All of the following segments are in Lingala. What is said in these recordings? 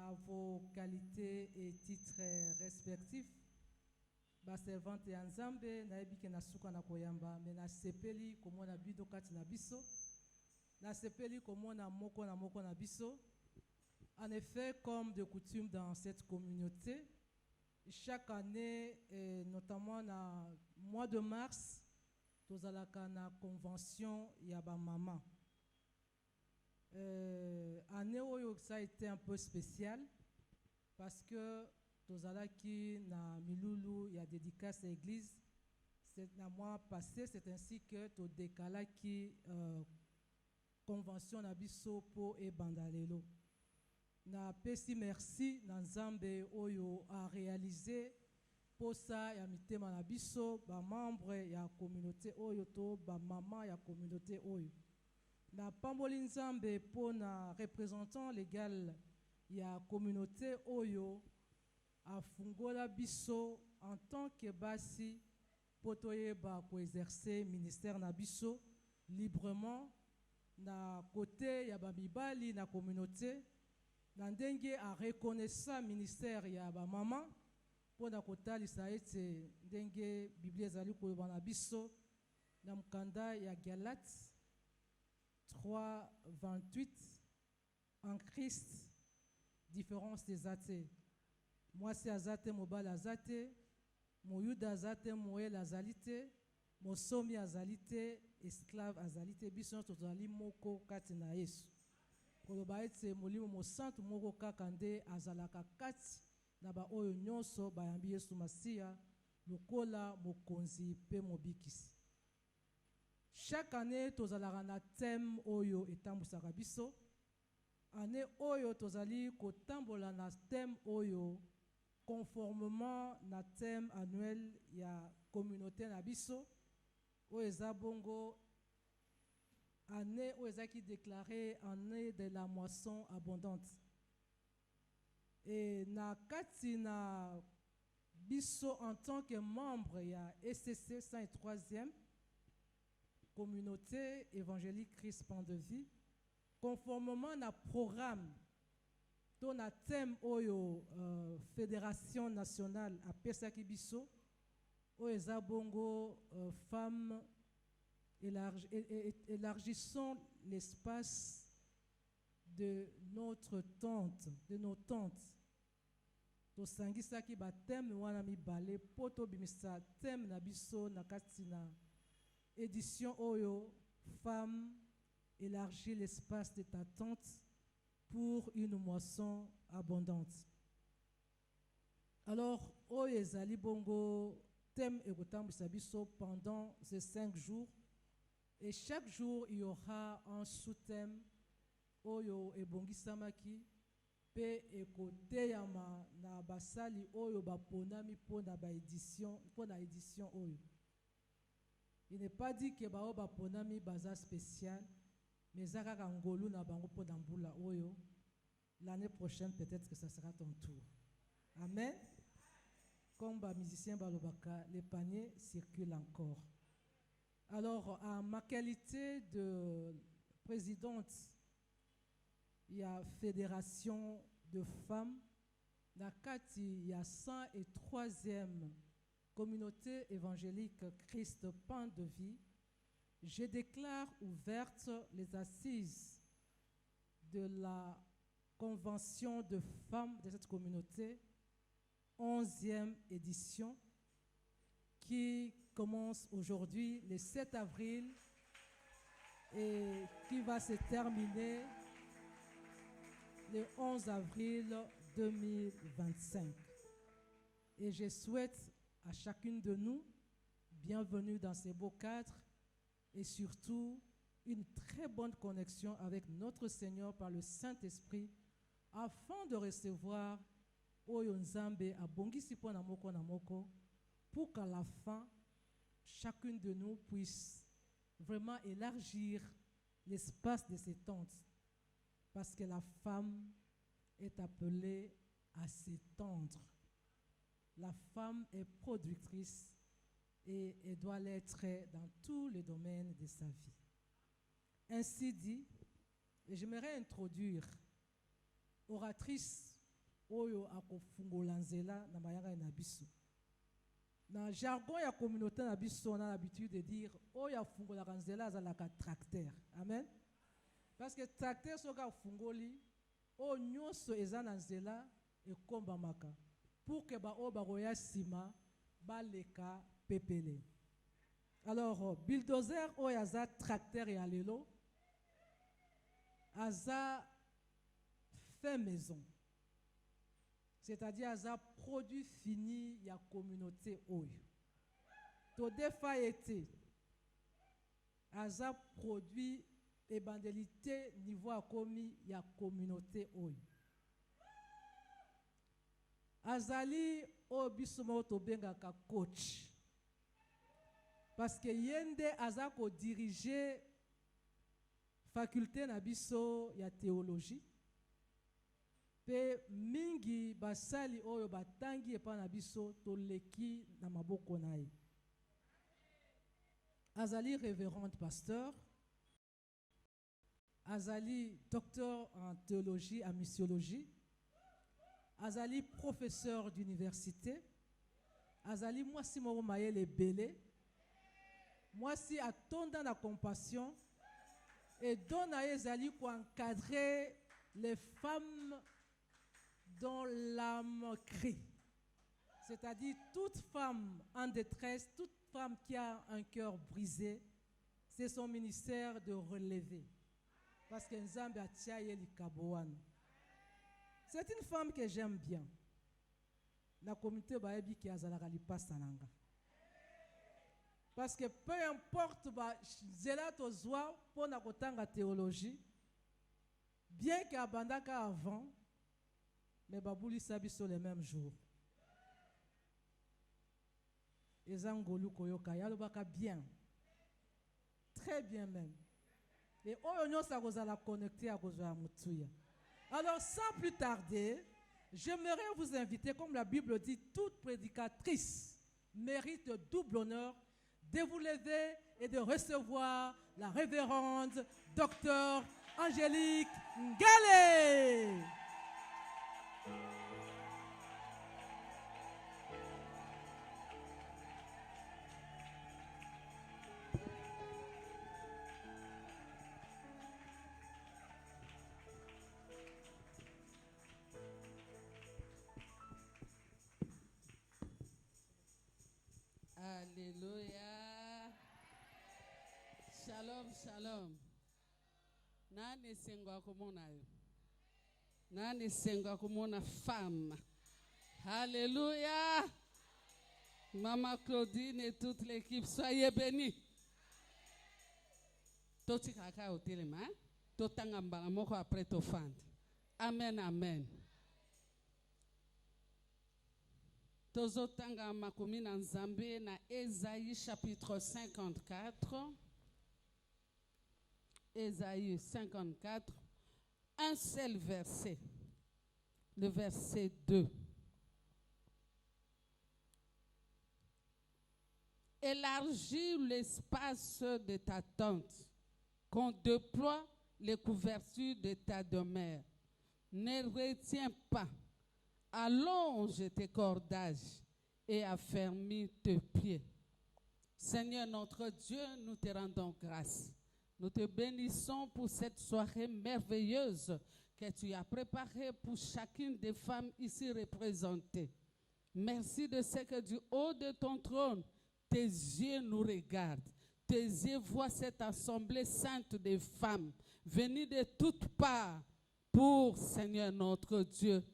à vos qualités et titres respectifs. Ba servante ya Nzambe na yebi ke na suka na koyamba me na sepeli komona bido kati na biso. Na sepeli komona moko na biso. En effet, comme de coutume dans cette communauté, chaque année, et notamment dans le mois de mars, nous avons une convention Yaba Mama. Année où ça a été un peu spécial parce que nous avons qui na Milulu, il y a dédicace à l'église. C'est le mois passé, c'est ainsi que tu décalé qui convention na biso po e bandalelo. Na pesi merci na Nzambe oyo a réalisé pour ça ya mitema na biso ba membre ya communauté oyo to ba maman ya communauté oyo. Na pamboli Nzambe pour na représentant légal ya communauté oyo a fungola biso en tant que basi pour toyeba ko exercer ministère na biso librement na côté ya ba mibali na communauté. Nandenge a reconnaissant ministère ya ba maman pour na kotali sa ete ndenge Biblia ezali ko bana biso na mkanda ya Galates 3:28 en Christ différence des athées. Moi c'est azate mobile azate moyuda azate moel azalite mosomi azalite esclave azalite biso tozali moko kati na Yesu. Koloba ete molimo mo santu moko kaka nde azalaka kati na ba oyo nyonso bayambi Yesu Masiya lokola mokonzi pe mobikisi. Chaque année tozalaka na thème oyo etambusaka biso. Année oyo tozali kotambola na thème oyo conformément na thème annuel ya communauté na biso oyo eza bongo année où ils ont déclaré année de la moisson abondante. Et na kati na biso en tant que membre ya SCC 103e communauté évangélique Christ Pan de Vie, conformément na programme to na thème oyo fédération nationale à pesaki biso oyo eza bongo femme. Élargissons l'espace de notre tente, de nos tentes. To sangisa ki ba thème wana mibale poto bimisa thème na biso na katina édition oyo femme élargit l'espace de ta tente pour une moisson abondante. Alors oyo ezali bongo thème ekotambisa biso pendant ces 5 jours. Et chaque jour, il y aura un sous-thème oyo ebongisamaki pe ekote yama na basali oyo baponami pona ba édition oyo. Il n'est pas dit que bao baponami baza spécial, mais zakaka ngolu na bango pona mbula oyo. L'année prochaine, peut-être que ça sera ton tour. Amen. Comme ba musicien balobaka, les paniers circulent encore. Alors, à ma qualité de présidente, il y a fédération de femmes. Dans il y a 103e communauté évangélique Christ Pan de Vie. Je déclare ouvertes les assises de la convention de femmes de cette communauté, 11e édition, qui commence aujourd'hui, le 7 avril, et qui va se terminer le 11 avril 2025. Et je souhaite à chacune de nous, bienvenue dans ces beaux cadres, et surtout une très bonne connexion avec notre Seigneur par le Saint-Esprit, afin de recevoir Oyo Nzambe abongisi po na moko, pour qu'à la fin, chacune de nous puisse vraiment élargir l'espace de ses tentes. Parce que la femme est appelée à s'étendre. La femme est productrice et elle doit l'être dans tous les domaines de sa vie. Ainsi dit, et j'aimerais introduire oratrice oyo akofungola nzela na mayanga na biso. Na jargon ya communauté na biso, on a l'habitude de dire oyo afungolaka nzela azalaka tracteur. Amen. Parce que tracteur soka fungoli o nyonso eza na nzela ekombamaka pour que ba o baroya sima baleka pepele. Alors bulldozer oyo aza tracteur ya lelo aza fait maison. C'est-à-dire aza produit fini ya communauté oyo. To defa été aza produit évangélité niveau a commis ya communauté oyo. Azali o bisomo to bengaka coach. Parce que yende aza ko diriger faculté na biso ya théologie. Pe mingi basali oyo batangi epa na biso to leki na maboko na ye. Azali révérende pasteur. Azali docteur en théologie et missiologie. Azali professeur d'université. Azali mwasi moko mayele belé. Mwasi atonda na compassion. Et donne à Ezali pour encadrer les femmes dont l'âme crie. C'est-à-dire toute femme en détresse, toute femme qui a un cœur brisé, c'est son ministère de relever. Parce que Nzambe a tiaye likaboan. C'est une femme que j'aime bien. La communauté baebi qui a zalaka lipasananga. Parce que peu importe zela tozwa pour na kotanga théologie, bien qu'abandaka avant, mais babouli sabi sur les mêmes jours. Ezangolu koyoka yalobaka bien. Très bien même. Et oyo sa kozala connecté à kozwa mutuya. Alors sans plus tarder, j'aimerais vous inviter, comme la Bible dit, toute prédicatrice mérite le double honneur de vous lever et de recevoir la révérende docteur Angélique Ngale. Alléluia. Shalom, shalom. Nani sengwa kumona yo? Nani sengwa kumona femme? Alléluia. Maman Claudine et toute l'équipe, soyez bénis. Toti kaka au téléma, totanga mbala moko après to fand. Amen, amen. Tozotanga makomi na Nzambe na Ésaïe chapitre 54. Ésaïe 54, un seul verset, le verset 2. Élargis l'espace de ta tente, qu'on déploie les couvertures de ta demeure. Ne retiens pas, allonge tes cordages et affermis tes pieds. Seigneur notre Dieu, nous te rendons grâce. Nous te bénissons pour cette soirée merveilleuse que tu as préparée pour chacune des femmes ici représentées. Merci de ce que du haut de ton trône, tes yeux nous regardent. Tes yeux voient cette assemblée sainte des femmes venues de toutes parts pour, Seigneur notre Dieu,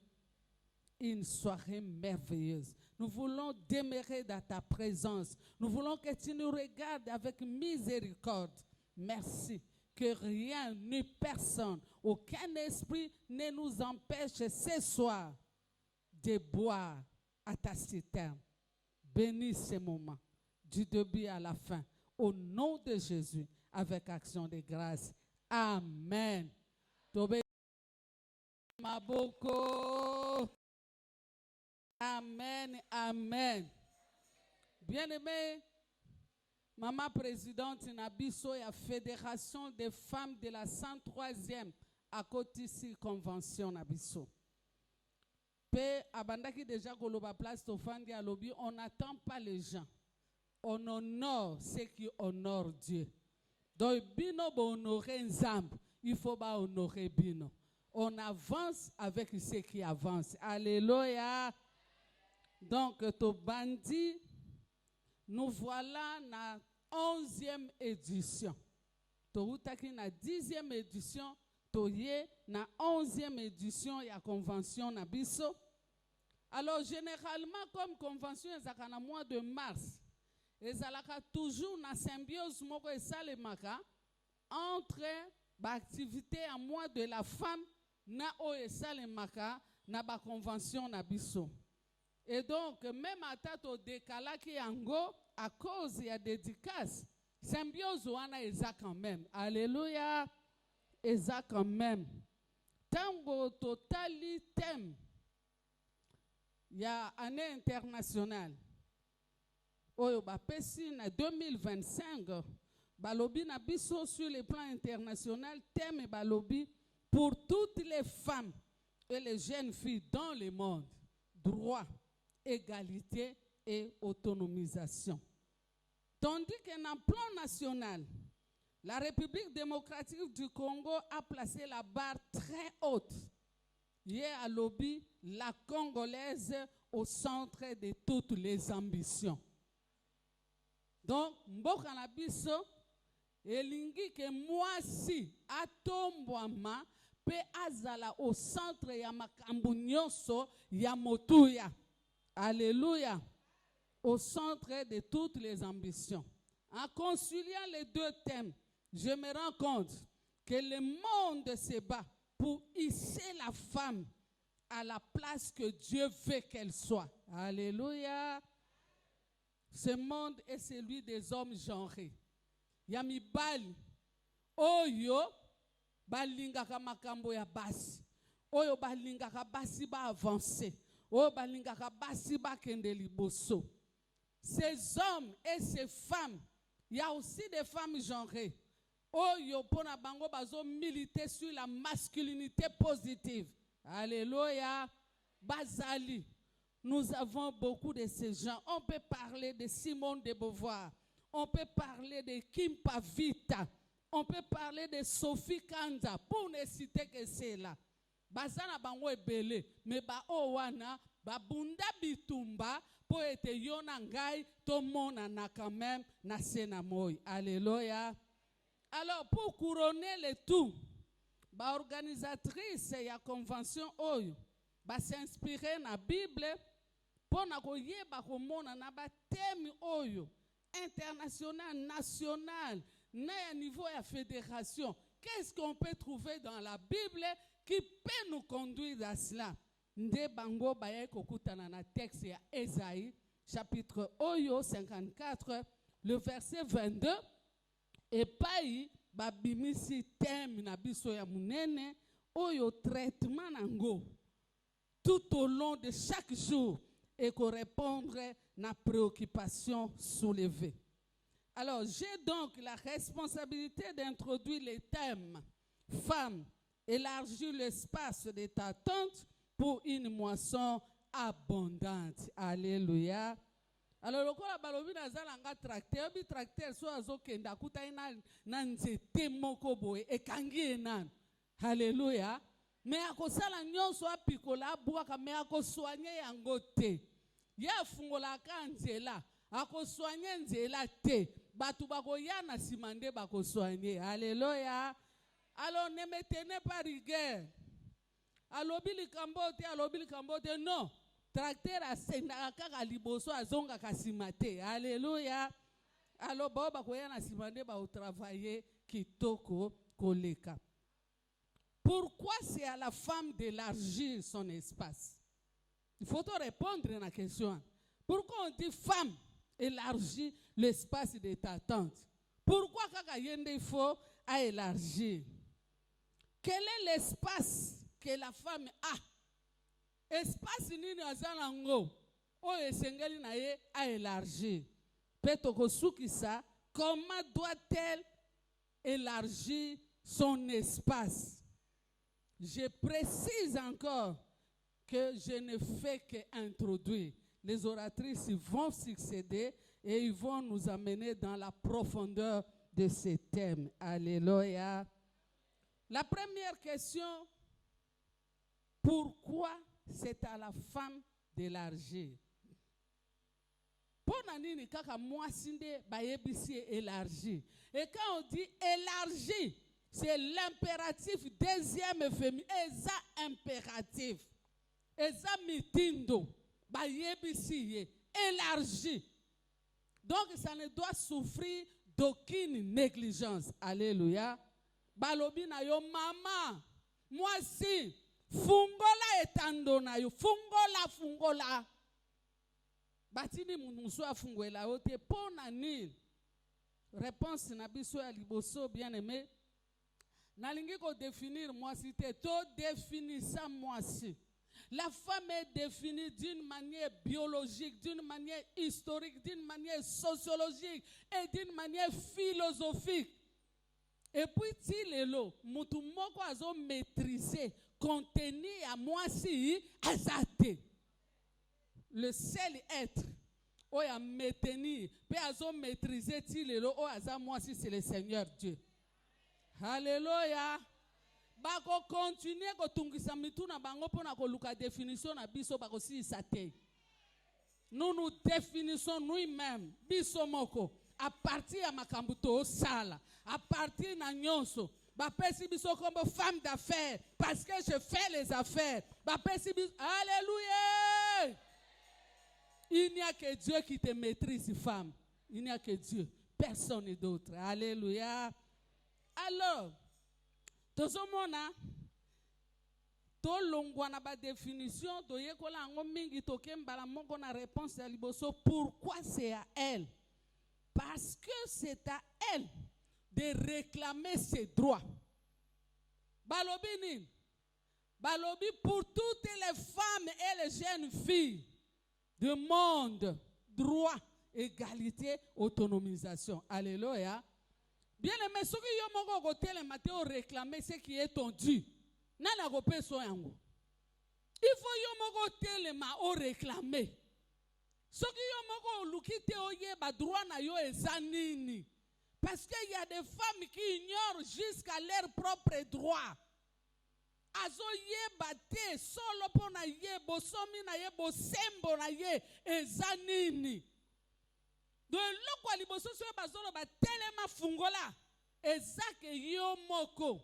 une soirée merveilleuse. Nous voulons demeurer dans ta présence. Nous voulons que tu nous regardes avec miséricorde. Merci que rien ni personne, aucun esprit ne nous empêche ce soir de boire à ta citerne. Bénis ce moment, du début à la fin, au nom de Jésus, avec action de grâce. Amen. Amen, amen. Bien-aimés, Maman présidente Nabiso et la Fédération des femmes de la 103e à Cotici Convention Nabiso. Pe abandaki déjà koloba place tofandi à lobby, on n'attend pas les gens. On honore ceux qui honorent Dieu. Donc bino bo honorer Nzambe, il faut pas honorer bino. On avance avec ceux qui avancent. Alléluia. Donc to bandi, nous voilà na 11e édition. To utaki na 10e édition. Toye na 11e édition ya convention na biso. Alors généralement comme convention ezaka na mois de mars, ezalaka toujours na symbiose moko esalemaka entre ba activité en mois de la femme na o esalemaka na ba convention na biso. Et donc même ata to décalaki yango à cause ya dédicace, symbiose wana eza quand même. Alléluia. Eza quand même. Tango totali thème ya année internationale. Oyo ba pesi na 2025 balobi na biso sur le plan international thème balobi pour toutes les femmes et les jeunes filles dans le monde, droit, égalité et autonomisation. Tandis que dans le plan national, la République démocratique du Congo a placé la barre très haute. Hier à lobby, la Congolaise au centre de toutes les ambitions. Donc, mboka na biso, elingi ke mwasi atombwama pe azala au centre ya makambo nyonso ya motuya. Alléluia. Au centre de toutes les ambitions. En conciliant les deux thèmes, je me rends compte que le monde se bat pour hisser la femme à la place que Dieu veut qu'elle soit. Alléluia. Ce monde est celui des hommes genrés. Yamibali, oyo balingaka makambo ya basi, oyo balingaka basi ba avancer, oyo balingaka basi ba kende liboso. Ces hommes et ces femmes, il y a aussi des femmes genrées. Oyo pona bango bazo militer sur la masculinité positive. Alléluia. Bazali. Nous avons beaucoup de ces gens. On peut parler de Simone de Beauvoir. On peut parler de Kim Pavita. On peut parler de Sophie Kanza. Pour ne citer que cela. Bazana bango ebele. Mais ba owana, ba bunda bitumba. Pour être yonangai, tout le monde na quand même na senamoy. Alléluia. Alors, pour couronner le tout, ba organisatrice ya convention oyo, ba s'inspirer na Bible, pour na koyeba komona na ba thème oyo, international, national, na ya niveau ya fédération. Qu'est-ce qu'on peut trouver dans la Bible qui peut nous conduire à cela? Nde bango baye kokutana na texte ya Esaïe, chapitre oyo 54, le verset 22, et pai babimisi thème na biso ya munene oyo traitement nango tout au long de chaque jour et qu'on répondre na préoccupation soulevée. Alors j'ai donc la responsabilité d'introduire les thèmes femmes, élargir l'espace de ta tente pour une moisson abondante. Alléluia. Alors, lokola balobi nazala nga tracteur, bi tracteur so azokenda kuta na nzete moko boye ekangi enan. Alléluia. Mais akosala nyonso apikola abwaka me akosoigner yango te. Ya fungola ka nzela, akosoigner nzela te. Batu bakoya na simande bakosoigner. Alléluia. Alors ne me tenez pas rigueur. Alobi likambo te, non. Tracteur asenda kaka liboso azonga kasimate. Alléluia. Alors ba koya na simande ba travailler kitoko koleka. Pourquoi c'est à la femme d'élargir son espace? Il faut te répondre à la question. Pourquoi on dit femme élargit l'espace de ta tente? Pourquoi kaka yende il faut à élargir? Quel est l'espace que la femme a? Espace nini azalango o esengeli na ye a élargir. Petoko sukisa, comment doit-elle élargir son espace? Je précise encore que je ne fais qu'introduire. Les oratrices vont succéder et ils vont nous amener dans la profondeur de ces thèmes. Alléluia. La première question, pourquoi c'est à la femme d'élargir? Pour nani kaka mwasi nde bayebisi élargi. Et quand on dit élargi, c'est l'impératif deuxième féminin. Eza impératif. Eza mitindo. Bayebisi élargi. Donc ça ne doit souffrir d'aucune négligence. Alléluia. Balobi na yo mama. Mwasi. Fungola etando na yo. Fungola. Batini munuso afungwela ote pona nini? Réponse na biso ya liboso bien aimé. Nalingi ko définir mwasi te to définissa mwasi. La femme est définie d'une manière biologique, d'une manière historique, d'une manière sociologique et d'une manière philosophique. Et puis tilelo mutu moko azo maîtriser contenu à mwasi azate. Le seul être où a maintenu, peut azo maîtriser tilelo o aza mwasi, c'est le Seigneur Dieu. Alléluia. Bako continuer ko tungisa mituna bango pona ko luka définition na biso bako si sate. Nous définissons nous-mêmes biso moko à partir ya makambuto sala, à partir na nyonso. Bapesi biso comme femme d'affaires parce que je fais les affaires. Bapesi biso alléluia. Il n'y a que Dieu qui te maîtrise, femme. Il n'y a que Dieu. Personne d'autre. Alléluia. Alors, tozomona tolongwa na ba définition toyekola ngo mingi tokembala moko na réponse ya liboso. Pourquoi c'est à elle? Parce que c'est à elle de réclamer ses droits. Balobi nini? Balobi pour toutes les femmes et les jeunes filles du monde, droit, égalité, autonomisation. Alléluia. Bien aimé, ce qui est mon côté, le matin, réclamer ce qui est ton dû. Nana gope so yango. Il faut yo mon côté le ma o réclamer. Ce qui est mon côté, lukite oye ba droit na yo ezanini. Parce qu'il y a des femmes qui ignorent jusqu'à leurs propres droits. Azo ye bate solo pona ye bosomi na ye bosembo na ye ezanini. De lokwa liboso so bazolo ba telema fungola ezake yo moko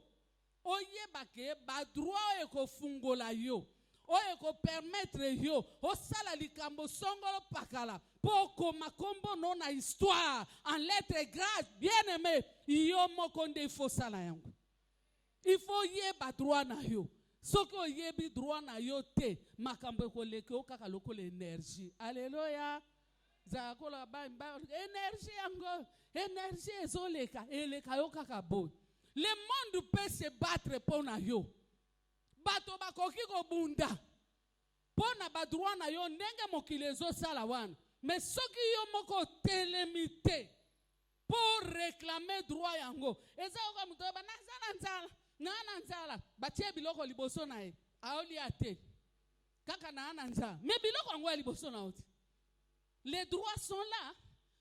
oye bake ba droit e ko fungola yo oye ko permettre yo o sala likambo songolo pakala poko makombo no na histoire en lettres grasses bien aimé yo moko nde faut sala yango. Il faut yeba droit na yo. Soko yebi droit na yo te makambo ko leke o kaka loko l'énergie. Alléluia. Zakola ba énergie yango, énergie ezoleka, eleka yo kaka bo. Le monde peut se battre pour na yo. Bato bakoki ko bunda. Pona ba droit na yo ndenge mokili ezo sala wana. Mais soki yo moko telemité pour réclamer droit yango. Eza ko muto ba nazala nzala. Nana nzala batie biloko liboso na ye aoli ate kaka na nzala mais biloko ngo liboso na oti. Les droits sont là.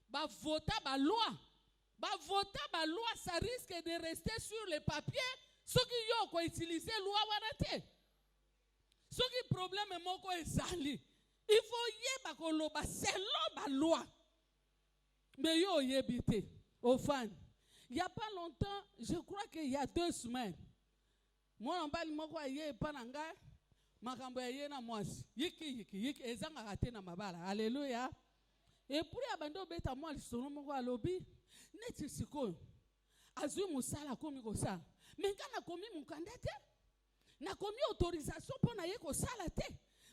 Ba vota ba loi ça risque de rester sur le papier. Ce qui yo ko utiliser loi wana te. Ce qui problème moko ezali. Il faut yeba ko loba selon ba loi. Mais yo yebite au fan. Il n'y a pas longtemps, je crois qu'il y a 2 semaines, moi en bas moko aye pananga makambo aye na mwasi yiki ezanga kate na mabala. Alléluia. Et pour abando beta moi lisolo moko alobi neti sikoyo azui musala komi ko sa mais kana komi mukandate na komi autorisation pour na ye ko sala te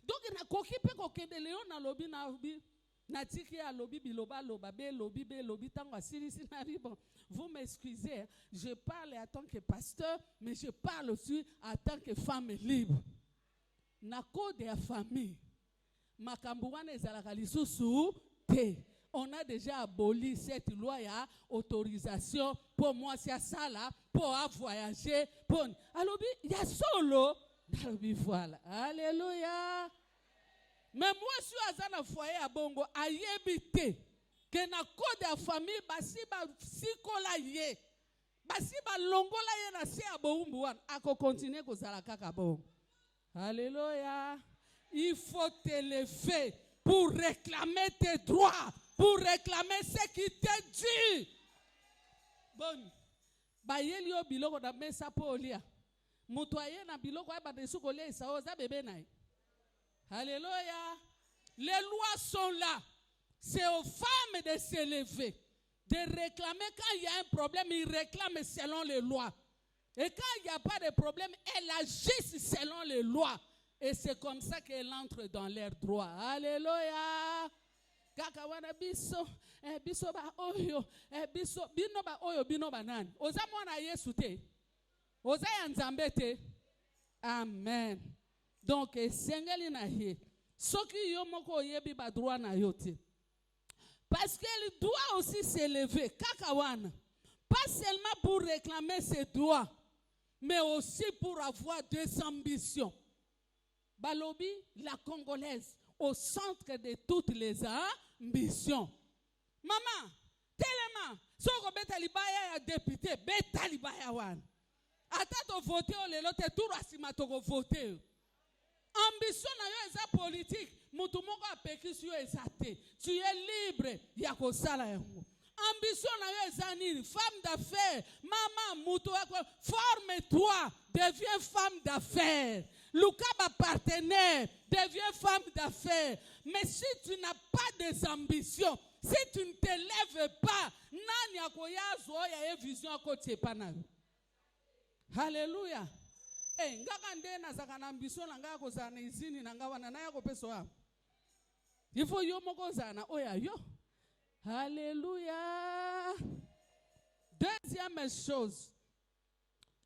donc na koki pe ko kende leo na lobi na lobi na tiki ya lobi biloba loba be lobi tango asirisi na ribo. Vous m'excusez, je parle en tant que pasteur, mais je parle aussi en tant que femme libre. Na code de la famille, makambuane ezalaka lisusu te. On a déjà aboli cette loi ya autorisation pour moi si ça là pour voyager pour. Alors il y a solo Voilà. Alléluia. Mais moi, je suis à un foyer à Bongo, à Yébité, que na code de famille, basi ba sikola ye, basi ba longola ye na se aboumbuan, ako continuer ko zalaka kabon. Alléluia. Il faut t'élever pour réclamer tes droits, pour réclamer ce qui t'est dû. Bon, ba yelio biloko da mesa polia. Mutoye na biloko ba de sukolia isa oza bébé na. Alléluia. Les lois sont là. C'est aux femmes de s'élever, de réclamer. Quand il y a un problème, ils réclament selon les lois. Et quand il n'y a pas de problème, elles agissent selon les lois. Et c'est comme ça qu'elles entrent dans leurs droits. Alléluia. Kakawana biso, biso ba oyo, biso bino ba oyo bino banani. Oza mwana Yesu te. Oza ya Nzambe te. Amen. Donc, sengeli na ye. Soki yo moko yebi ba droit na yo te. Parce qu'elle doit aussi s'élever. Kakawana. Pas seulement pour réclamer ses droits, mais aussi pour avoir des ambitions. Balobi, la Congolaise, au centre de toutes les ambitions. Maman, tellement, si on beta libaya ya député, beta libaya wan. Ata to voter o lelo te tout rasima to voter. Ambition na yo eza politique, mutu moko apeki si yo eza te. Tu es libre ya ko sala yango. Ambition na yo eza nini? Femme d'affaires, maman mutu forme-toi, deviens femme d'affaires. Lukaba partenaire, deviens femme d'affaires. Mais si tu n'as pas des ambitions, si tu ne t'élèves pas, nani akoyazo ya vision akotie pana. Alléluia. Eh, ngaka ndena zakana ambition nga ko zana izini nga wana na yako peso hapo. Il faut yo moko zana oya yo. Alléluia. Deuxième chose.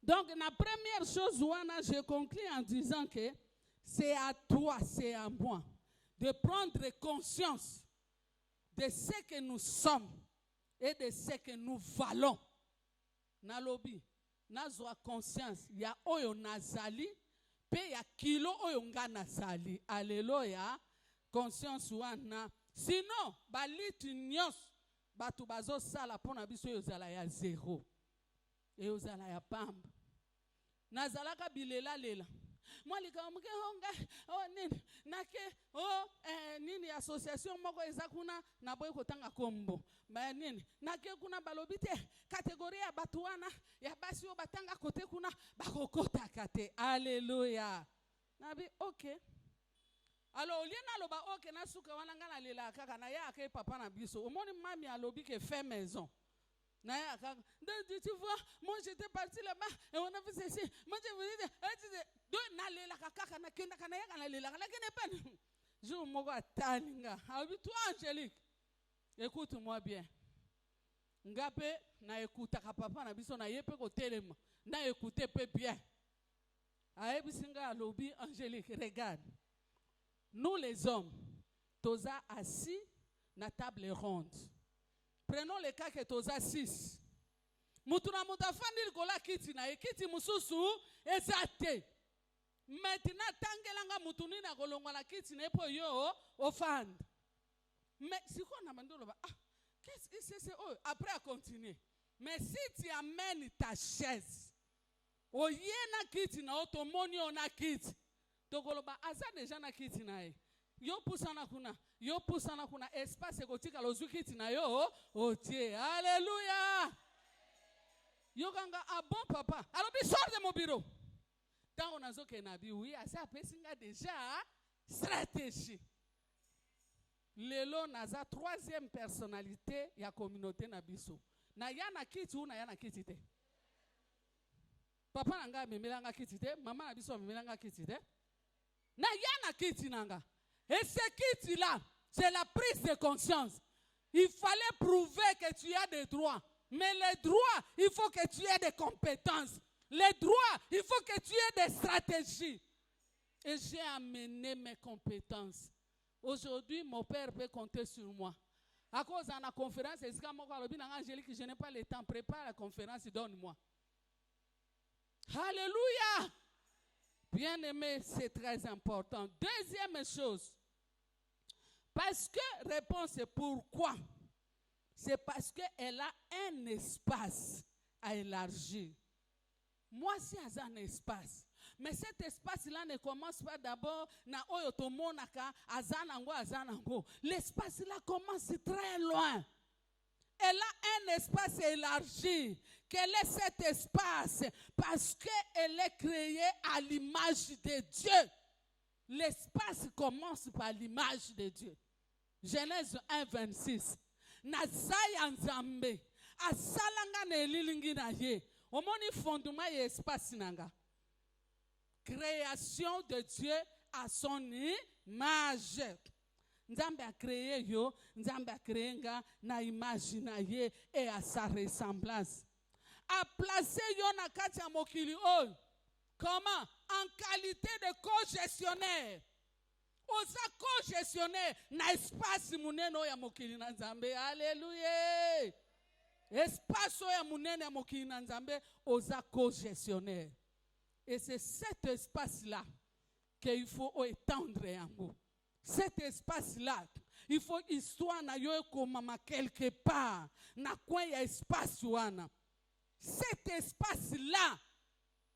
Donc, la première chose, je conclue en disant que c'est à toi, c'est à moi, de prendre conscience de ce que nous sommes et de ce que nous valons. Nalobi, nazwa conscience, ya oyo nazali, pe ya kilo oyo nga nazali. Alléluia. Conscience wana. Sinon, balitu nyos, batu bazo sala pona biso yo zala ya zéro. Et yo zala ya pamba. Nazalaka bilela lela. Mwalika muke honga nini nake nini association moko ezakuna na boy kotanga kombo. Ba nini nake kuna balobite catégorie ya batuana ya basi yo batanga kote kuna bakokota kate. Alléluia. Nabi OK. Alors liena loba OK na suka wana ngana lela kaka na ya ke papa na biso. Omoni mami alobi ke fait maison. Tu vois, moi j'étais parti là-bas et on a fait ceci. Moi je vous dis, toi Angélique, écoute-moi bien. Ngape na écoute papa na biso na yepe ko telema na écoutez peu bien. Aebi singa lobby Angélique, regarde. Nous les hommes, toza assis na table ronde. Prenons le cas que toza 6. Mutuna mutafandi kola kiti na kiti mususu ezate. Maintenant tangelanga mutuni na kolongwa na kiti na epo yo ofand. Mais si on a mandolo ba qu'est-ce que c'est après à continuer. Mais si tu amènes ta chaise o yena kiti na otomoni ona kiti. Tokoloba aza déjà na kiti na e. Yo pusana kuna espace ekotika lozukiti na yo otie. Alléluia. Yo kanga bon papa. Alors bi sors de mon bureau. Tant on a zoke na bi oui, asa pesinga déjà stratégie. Lelo naza troisième personnalité ya communauté na biso. Na yana kiti ou na yana kiti te. Papa nanga memelanga kiti te, maman na biso memelanga kiti te. Na yana kiti nanga. Et ce kiti-là, c'est la prise de conscience. Il fallait prouver que tu as des droits. Mais les droits, il faut que tu aies des compétences. Les droits, il faut que tu aies des stratégies. Et j'ai amené mes compétences. Aujourd'hui, mon père peut compter sur moi. À cause de la conférence, je n'ai pas le temps. Prépare la conférence, donne-moi. Alléluia. Bien aimé, c'est très important. Deuxième chose, parce que, réponse, c'est pourquoi? C'est parce qu'elle a un espace à élargir. Moi, si j'ai un espace, mais cet espace-là ne commence pas d'abord na oyotomonaka azanango. L'espace-là commence très loin. Elle a un espace élargi. Quel est cet espace? Parce qu'elle est créée à l'image de Dieu. L'espace commence par l'image de Dieu. Genèse 1, 26. Nazaya nzambe. Asalanga na elilingi na ye. Omoni fondement et espace nanga. Création de Dieu à son image. Nzambe a créé yo, Nzambe a créé nga na image na ye et à sa ressemblance. A placé yo na kati ya mokili oyo. Comment? En qualité de co-gestionnaire. Oza co-gestionnaire na espace munene ya mokili na Nzambe. Alléluia. Espace ya munene ya mokili na Nzambe oza co-gestionnaire. Et c'est cet espace-là qu'il faut étendre yango. Cet espace-là, il faut histoire na yo komama quelque part na coin ya espace wana. Cet espace-là,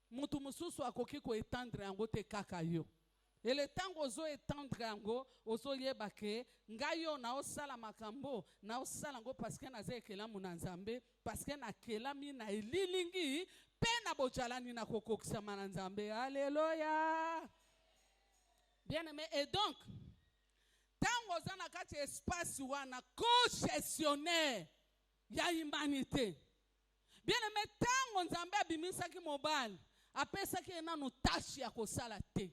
mutu mususu akoki ko étendre yango te kaka yo. Et le temps ozo étendre yango, ozo yeba ke ngayo na osala makambo, na osala yango parce que na zekela muna Nzambe, parce que na kela mi na elilingi pe na bojalani na kokokisa mana Nzambe. Alléluia. Bien aimé, et donc tant oza na kati espace wana co-gestionnaire ya humanité. Bien aimé, tant Nzambe abimisaki mobile, apesaki enano tâche ya kosala te.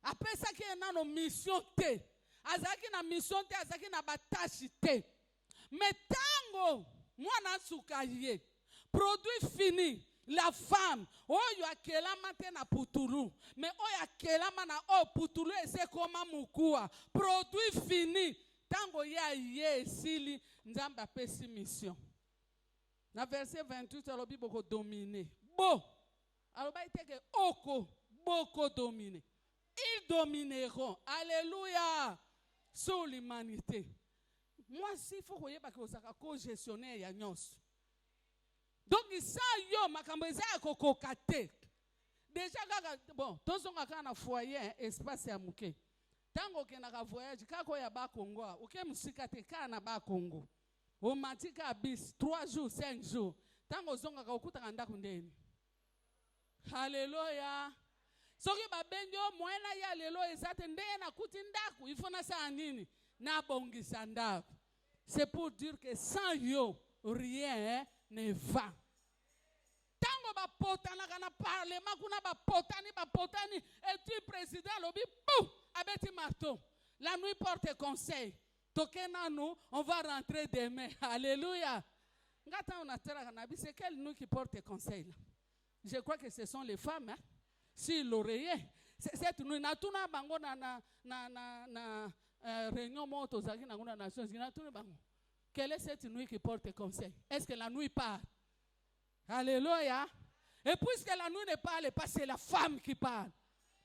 Apesaki enano mission te. Azaki na mission te, azaki na batashi te. Mais tango mwana suka ye, produit fini. La femme, oyo akelama te na putulu, mais oyo akelama na o putulu ese koma mukua. Produit fini. Tango ya ye sili, Nzambe apesi mission. Na verset 28, alobi boko dominer. Bo, aloba iteke oko, boko dominer. Ils domineront. Alléluia. Sur l'humanité. Moi, si faut que vous soyez co-gestionnaire ya nyos. Donc, ça, yo, makambeza kokokate. Déjà, bon, tous on a un foyer, espace à mouké. Tango que na voyage, kako ya ba Congo, oké musikate ka na ba Congo. O matika bis 3 jours, 5 jours. Tango zonga ka okuta kanda kundeni. Alléluia. Soki ba benjo moena ya lelo ezate ndeye na kuti ndaku, ifona sa nini na bongisa ndaku. C'est pour dire que sans yo rien ne va. Tango ba potana kana parlement kuna ba potani et tu président lobi pou abeti marteau. La nuit porte conseil. Tokena nous, on va rentrer demain. Alléluia. Ngata on a terra kana bi c'est quelle nuit qui porte conseil là? Je crois que ce sont les femmes hein. Si l'oreiller, cette nuit na tuna bango na réunion moto zaki na ngona Nations Unies na tuna bango. Quelle est cette nuit qui porte conseil? Est-ce que la nuit part? Alléluia. Et puisque la nuit ne parle pas, c'est la femme qui parle.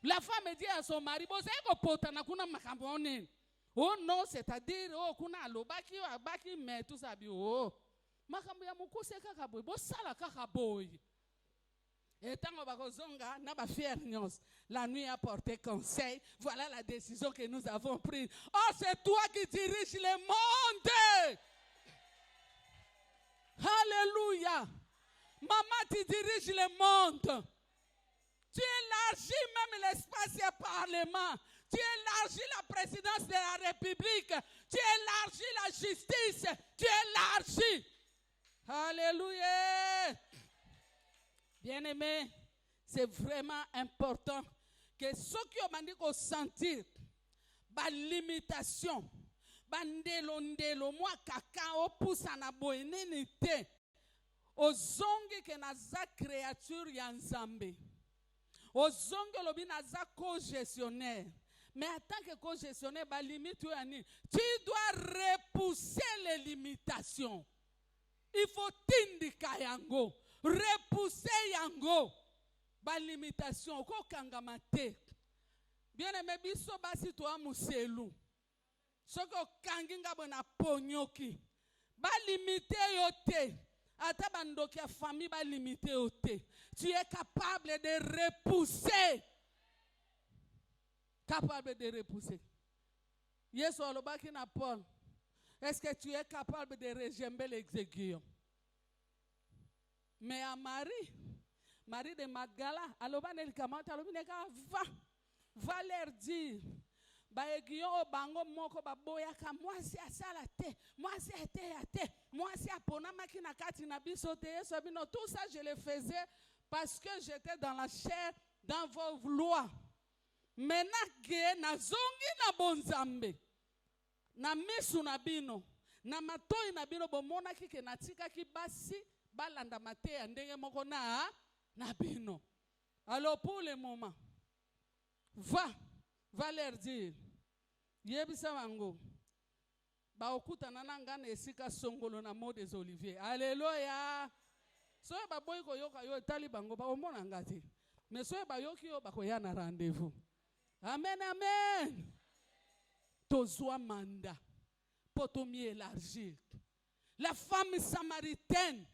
La femme dit à son mari, oh non, c'est-à-dire, oh, kuna lobaki, abaki, mais tout ça, oh. Makambo ya mukuse kakaboy, bo sala kakaboy. Et tant qu'on va kozonga, n'a pas faire nyos. La nuit a porté conseil. Voilà la décision que nous avons prise. Oh, c'est toi qui diriges le monde. Alléluia. Maman, tu diriges le monde. Tu élargis même l'espace du Parlement. Tu élargis la présidence de la République. Tu élargis la justice. Tu élargis. Alléluia. Bien-aimés, c'est vraiment important que ceux qui ont dit qu'on sentir la limitation, bandelo moi kakao poussa na boenenité, aux zongi que naza créature yanzambe, aux zongi lobi naza co-gestionnaire. Mais en tant que co-gestionnaire, ba limite tu dois repousser les limitations. Il faut t'indiquer yango. Repousser yango. ba limitation ko kangama te. Bien aimé biso basi to amuselu. Soko kangi ngabo na ponyoki. Ba limité yo te. Ata bandoki ya famille ba limité yo te. Tu es capable de repousser. Capable de repousser. Yes, olobaki na Paul. Est-ce que tu es capable de rejember l'exécution? Mais à Marie de Magdala, aloba nelikamata alobineka va leur dire. Ba egion bango moko baboya ka mwasi asala te, mwasi ate, mwasi apona makina kati na biso te yeso bino. Tout ça je le faisais parce que j'étais dans la chair, dans vos lois. Maintenant que na zongi na bonzambe na misu na bino na matoi na bino bomona kike natika ki basi balanda mateya ndenge moko na bino. Alors pour le moment, va leur dire yebisa wango ba okutana na ngana esika songolo na mot des oliviers. Alléluia. So ba boy ko yoka yo tali bango ba omona ngati. Mais so ba yoki yo ba ko ya na rendez-vous. Amen, amen. Tozwa manda. Potomi élargir. La femme samaritaine.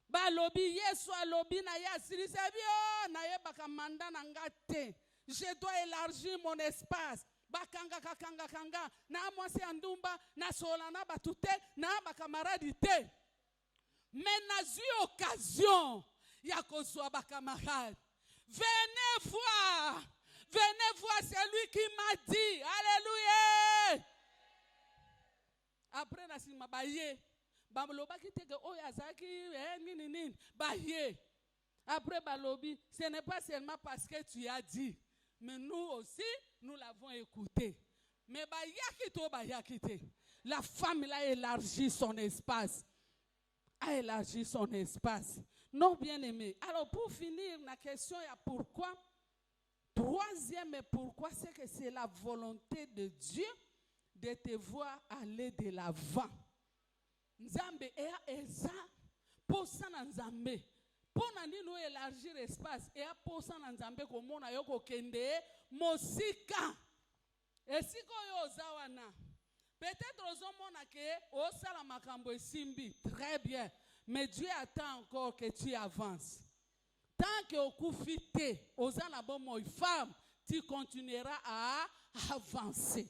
Ba lobi Yesu alobi na ya sirisebio na ye baka manda na ngate. Je dois élargir mon espace. Bakanga kanga na mwasi andumba na solana batute na bakamaradi te. Mais na zui occasion ya kozwa bakamaradi. Venez voir celui qui m'a dit. Alléluia. Après na sima baye. Baloba ki teke oyazaki nini baye. Après balobi, ce n'est pas seulement parce que tu as dit, mais nous aussi nous l'avons écouté. Mais bayaki te. La femme a élargi son espace. Non, bien aimé. Alors pour finir, la question est pourquoi. Troisième et pourquoi, c'est que c'est la volonté de Dieu de te voir aller de l'avant. Nzambe ea eza posa na nzambe. Pona nino élargir espace ea posa na nzambe komona yoko kende mosika. Esiko yo ozawana. Peut-être ozomona ke osala makambo esimbi. Très bien. Mais Dieu attend encore que tu avances. Tant que okufite ozana bomo femme, tu continueras à avancer.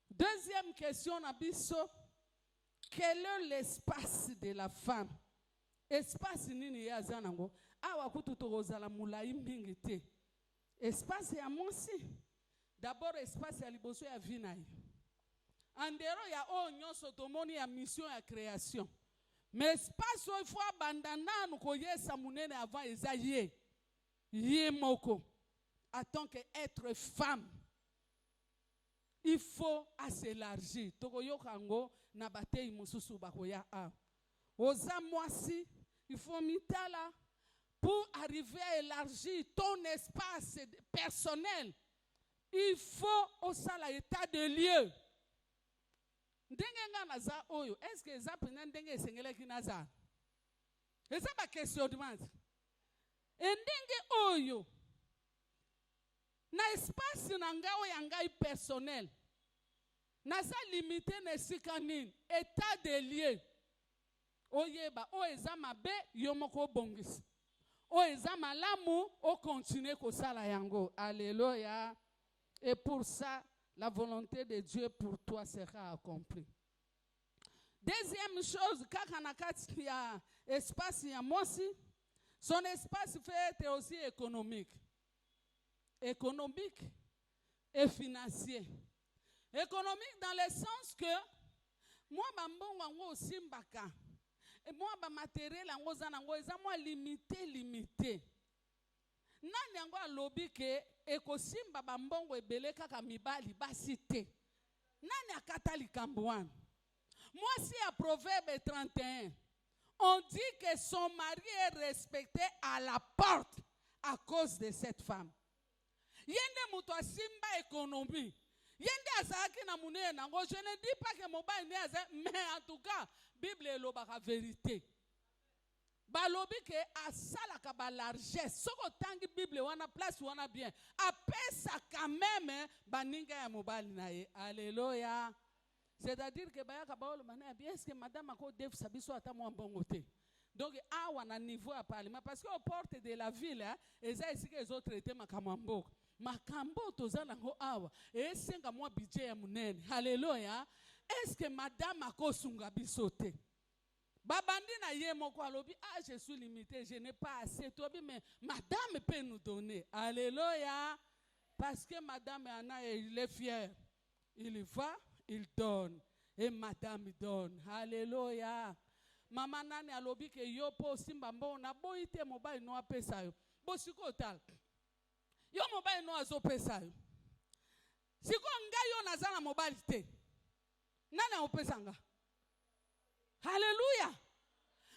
Deuxième question nabiso. Quel est l'espace de la femme? Espace nini ya zanango? Awa kututo ozala mulai mingi te. Espace ya monsi. D'abord espace ya liboso ya vinai. Andero ya nyonso tomoni ya mission ya création. Mais espace il faut abandonner nous koyesa munene avant ezaye. Ye moko. En tant qu'être femme, il faut s'élargir. Tokoyokango na batei mususu bakoya a. Oza mwasi, il faut mitala pour arriver à élargir ton espace personnel. Il faut au sala état de lieu. Ndenge naza oyo, est-ce que za pena ndenge sengele kinaza? Eza ba questionnement. Ndenge oyo na espace na ngao ya ngai personnel. Naza limité na sika nini? État de lieu. Oyeba o eza mabe yomoko bongisi. O eza malamu o continuer ko sala yango. Alléluia. Et pour ça, la volonté de Dieu pour toi sera accomplie. Deuxième chose, quand il y a espace, il y a moi aussi, son espace fait être aussi économique. Économique et financier. Économique dans le sens que moi, je aussi mbaka. Et moi, je matériel, je limité. Nani yango alobi ke ekosimba bambongo ebele kaka mibali basite. Nani akata likambo wana? Moi si à Proverbe 31, on dit que son mari est respecté à la porte à cause de cette femme. Yende muto asimba économie. Yende azaki na munene nango, je ne dis pas que mobali ne azaki, mais en tout cas, Bible elobaka vérité. balobi ke asalaka ba largesse soko tangi Bible wana place wana bien apesa quand même baninga ya mobali na ye. Alléluia. C'est-à-dire que bayaka baolo bana bien est-ce que madame ako def sabiso ata mo mbongo te. Donc awa na niveau à parlement parce que aux portes de la ville eza ici que les autres étaient makamambo makambo tozala ngo awa et senga moi budget ya munene. Alléluia. Est-ce que madame ako sunga biso te? Babandi na ye moko alobi je suis limité, je n'ai pas assez. Tobi mais madame peut nous donner. Alléluia. Parce que madame Anna il est fier. Il va, il donne et madame donne. Alléluia. Mama nani alobi ke yo po simba mbona boite mobile no apesa yo. Bo siko tal. Yo mobile no azo pesa yo. Siko nga yo nazana mobile te. Nana opesa nga. Alléluia.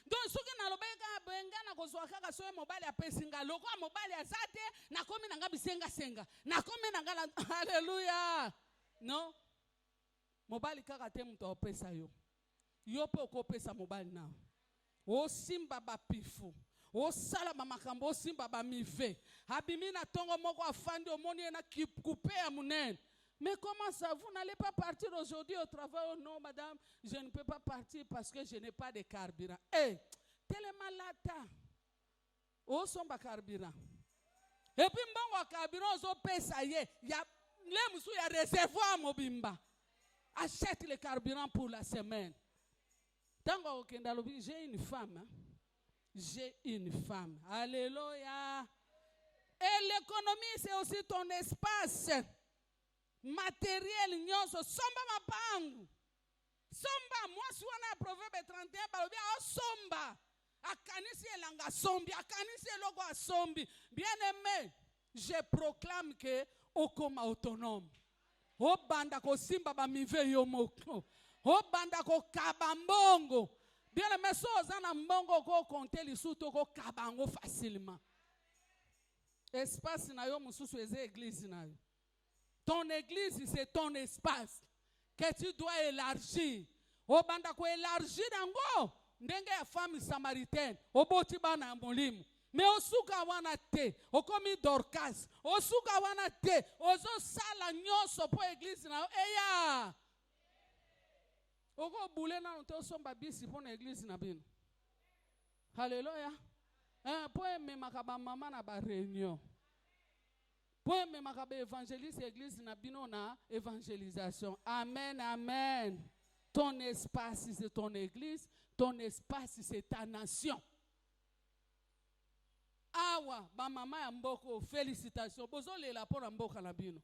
Donc soki na lobeka benga na kozwa kaka so mobile apesi nga loko mobile azate na komi na nga bisenga senga. Na komi na nga Alléluia. Non. Mobile kaka te muto opesa yo. Yo pe okopesa mobile na. O simba ba pifu. O sala ba makambo o simba ba mive. Abimi na tongo moko afandi omoni na coupé ya munene. Mais comment ça, vous n'allez pas partir aujourd'hui au travail? Oh non, madame, je ne peux pas partir parce que je n'ai pas de carburant. Eh, tellement lata. Oh, son ba carburant. Et puis, bon, carburant, on peut ça y est. Il y a les réservoirs mobimba. Achète le carburant pour la semaine. Tant que j'ai une femme. Hein? J'ai une femme. Alléluia. Et l'économie, c'est aussi ton espace. Matériel nyonso somba mapangu somba moi suana proverbe 31 balobi a somba akanisi elanga sombi akanisi eloko a sombi. Bien-aimé, je proclame que okoma autonome o banda ko simba ba mive yo moko o banda ko kabambongo. Bien-aimé, so zana mbongo ko compter lisuto ko kabango facilement. Espace na yo mususu eze église na yo. Ton église, c'est ton espace que tu dois élargir. O banda ko élargir dango. Ndenge ya femme samaritaine. O boti bana molimu. Mais o suka wana te. O komi Dorcas. O suka wana te. O zo sala nyonso po église na. Eya. O go boule na nto somba bisi po na église na bino. Alléluia. Po eme makaba mama na ba réunion. Pour me makabe évangéliste église na bino na évangélisation. Amen, amen. Ton espace c'est ton église, ton espace c'est ta nation. Awa ba mama ya mboko, félicitations. Bozolela pour mboka na bino.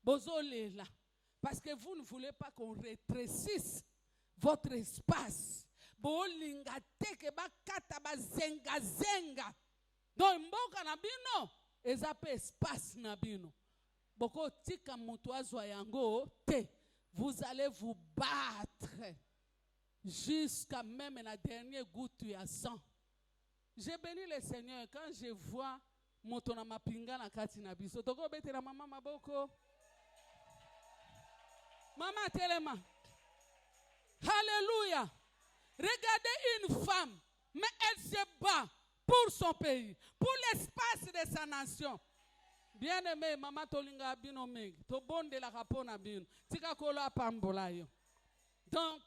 Bozolela parce que vous ne voulez pas qu'on rétrécisse votre espace. Bolinga teke ba kata ba zenga zenga. Donc mboka na bino ezape espace na bino. Boko tika mutuazwa yango te. Vous allez vous battre jusqu'à même la dernière goutte ya sang. J'ai béni le Seigneur quand je vois motona mapinga na kati na biso. Toko betela mama maboko. Mama telema. Alléluia. Regardez une femme, mais elle se bat pour son pays, pour l'espace de sa nation. Bien-aimé, maman tolinga bino meg, to bonde la rapona bino, tika kola pambola yo. Donc,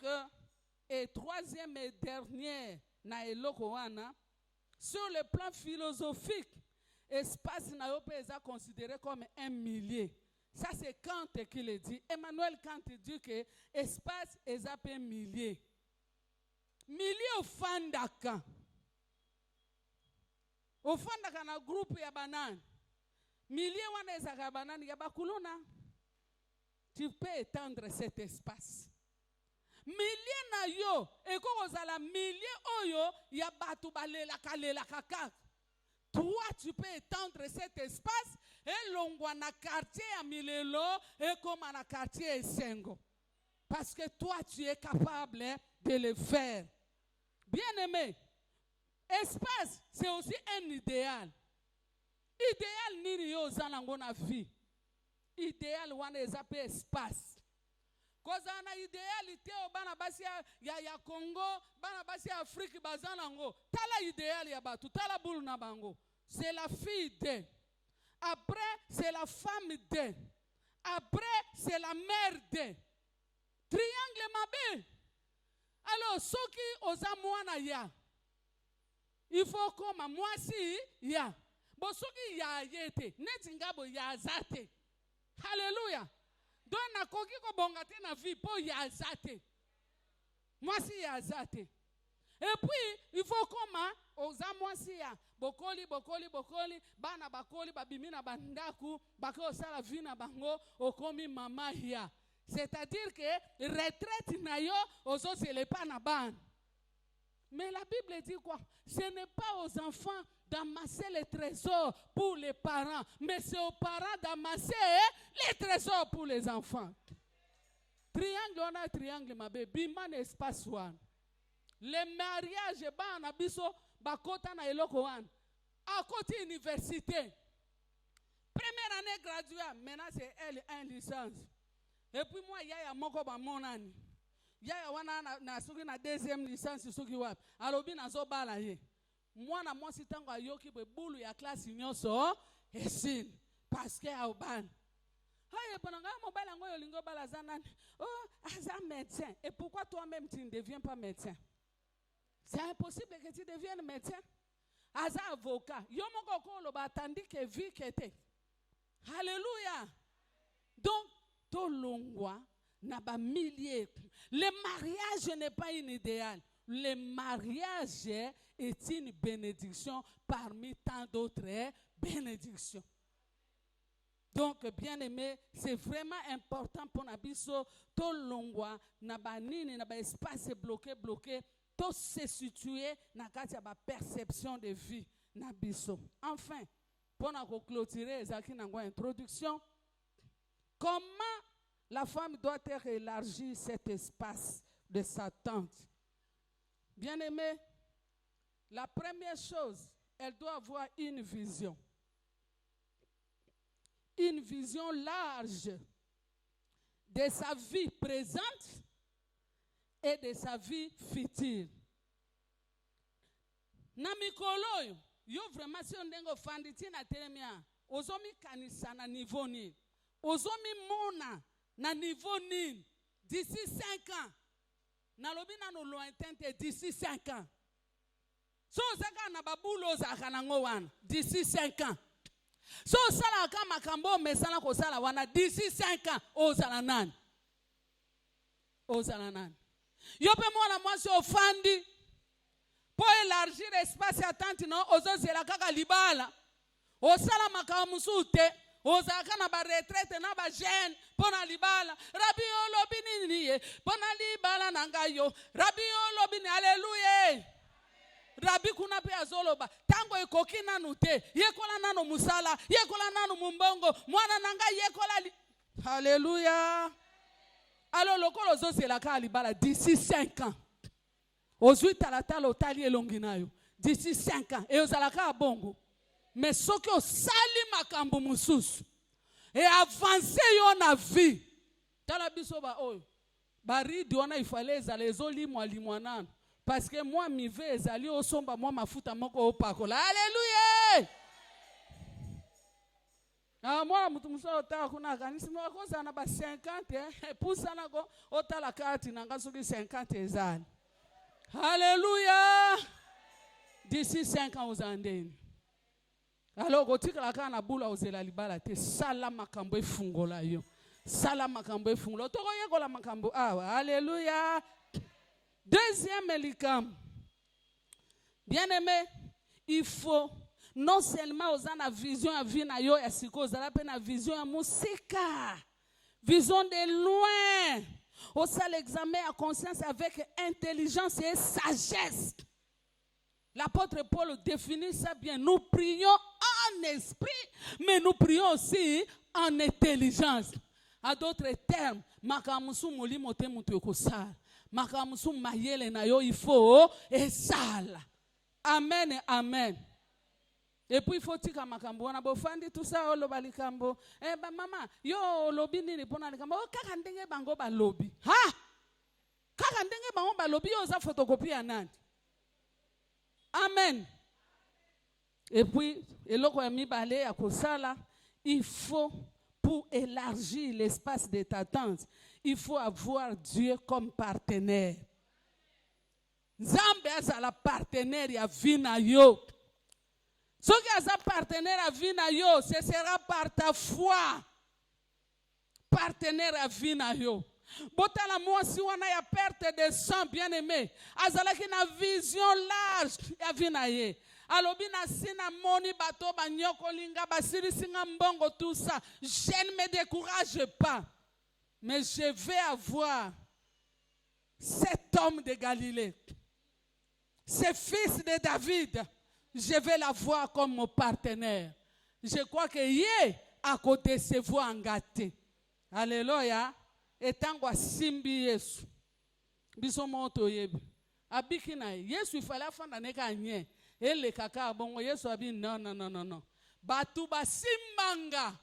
et troisième et dernier, na eloko wana, sur le plan philosophique, espace na yo peut être considéré comme un millier. Ça c'est Kant qui le dit. Emmanuel Kant dit que espace est un millier. Millier au fandaka. Au fandaka na groupe ya banane. Millier wana ezaka banane ya bakulona. Tu peux étendre cet espace. Millier na yo eko kozala millier oyo ya batu balela kalela kaka. Toi, tu peux étendre cet espace et l'ongwa na quartier à Milelo et comme na quartier Sengo. Parce que toi, tu es capable de le faire. Bien-aimé, espace, c'est aussi un idéal. Idéal ni yo zanango na vie. Idéal wana ezape espace. Koza na idéalité o bana basi ya Congo, bana basi ya Afrique bazanango. Tala idéal ya batu, tala boule na bango. C'est la fille de. Après, c'est la femme de. Après, c'est la mère de. Triangle mabe. Alors, soki oza mwana ya. Il faut comme moi si ya. Bo soki ya yete, netingabo ya zate. Alléluia. Donc na koki ko bongate na vie po ya zate. Moi si ya zate. Et puis, il faut comment oza moi si ya. Bokoli, bana bakoli, babimina bandaku, bako sala vina bango, okomi mama ya. C'est-à-dire que retraite na yo, ozo se le pas na ban. Mais la Bible dit quoi? Ce n'est pas aux enfants d'amasser les trésors pour les parents, mais c'est aux parents d'amasser les trésors pour les enfants. Triangle, on a triangle, ma bébé, biman espace one. Les mariages, ba na biso, bakota na eloko wan. À côté université. Première année graduée, maintenant c'est L1 licence. Et puis moi, il y a moko ba monani. Il y a wana na suki na deuxième licence suki wap. Alobi na zo bala ye. Moi na moi sitango ayoki be bulu ya classe nyonso esin parce que a oban. Haye bonanga mobala ngoyo lingo bala zanani. Oh, aza médecin. Et pourquoi toi-même tu ne deviens pas médecin? C'est impossible que tu deviennes médecin. Aza avocat. Yomoko kolo ba tandi ke vie kete. Alléluia. Donc tolongwa na ba milliers. Le mariage n'est pas un idéal. Le mariage est une bénédiction parmi tant d'autres bénédictions. Donc, bien aimé, c'est vraiment important pour Nabiso, tout longwa, naba nini, naba espace bloqué, tout se situer dans la perception de vie, Nabiso. Enfin, pour nous clôturer, Zaki Nangwa introduction, comment la femme doit élargir cet espace de sa tente? Bien aimé, la première chose, elle doit avoir une vision. Une vision large de sa vie présente et de sa vie future. Namikolo yo vraiment si on dengo fanditi na telemia, ozomi kanisa na niveau ni, ozomi mona na niveau ni d'ici 5 ans. Na lobi na no lointain d'ici 5 ans. So zaka na babulo zaka na ngowana d'ici 5 ans. So sala kama kambo mesala ko sala wana d'ici 5 ans ozala nani? Ozala nani? Yo pe mwana mwasi ofandi pour élargir l'espace attente non ozozela kaka libala. Osala makamusu te. Ozaka na ba retraite na ba jeune pona libala. Rabi olobi nini pona libala nangayo. Rabi olobi ni haleluya. Rabi kuna pe azoloba tango ekoki nanu te yekola nanu musala yekola nanu mumbongo mwana nanga yekola haleluya. Alors lokolo zozela ka libala d'ici 5 ans. Ozui talatala otali elongi nayo d'ici 5 ans et ozalaka bongo. Mais ce que sali makambo mususu et avancer yo na vie. Tala biso ba oyo. Bari diona ifale za lezoli mwalimwana. Parce que moi mi ve ezali osomba moi mafuta moko opakola. Alléluia. Ah moi mutu muso otaka kuna kanisi mo koza na ba 50 pousa na ko otala kati na ngasuki 50 ezali. Alléluia. D'ici 5 ans aux Andes. Alors, gotika la kana bula ozela libala te sala makambo efungola yo. Sala makambo efungola. Toko yekola makambo awa. Alléluia. Deuxième élikam. Bien aimé, il faut non seulement oza na vision ya vie na yo ya siko ozala pe na vision ya musika. Vision de loin. Osa l'examen à conscience avec intelligence et sagesse. L'apôtre Paul définit ça bien. Nous prions en esprit, mais nous prions aussi en intelligence. À d'autres termes, makamusu moli mote mutu ekosala. Makamusu mayele na yo il faut esala. Amen et amen. Et puis il faut tika makambo wana bofandi tout ça oloba likambo. Ba mama, yo lobi nini pona likambo. O kaka ndenge bango ba lobi. Ha! Kaka ndenge bango ba lobi yo za photocopie ya nani? Amen. Et puis eloko ya mibale ya kosala, il faut pour élargir l'espace de ta tente, il faut avoir Dieu comme partenaire. Nzambe azala partenaire ya vie na yo. Ce qui est un partenaire à vie na yo, ce sera par ta foi. Partenaire à vie na yo. Botala moi si on a perte de sang, bien aimé. Azala ki na vision large ya vie na ye. Alobi na sina moni bato banyoko linga basiri singa mbongo tout ça. Je ne me décourage pas. Mais je vais avoir cet homme de Galilée. Ce fils de David. Je vais la voir comme mon partenaire. Je crois que yé à côté se voit engâté. Alléluia. Et tant que simbi Yesu. Biso monto yebi. Abiki na Yesu fallait faire na neka nye. Ele kaka bongo Yesu abi non. Batu ba simbanga.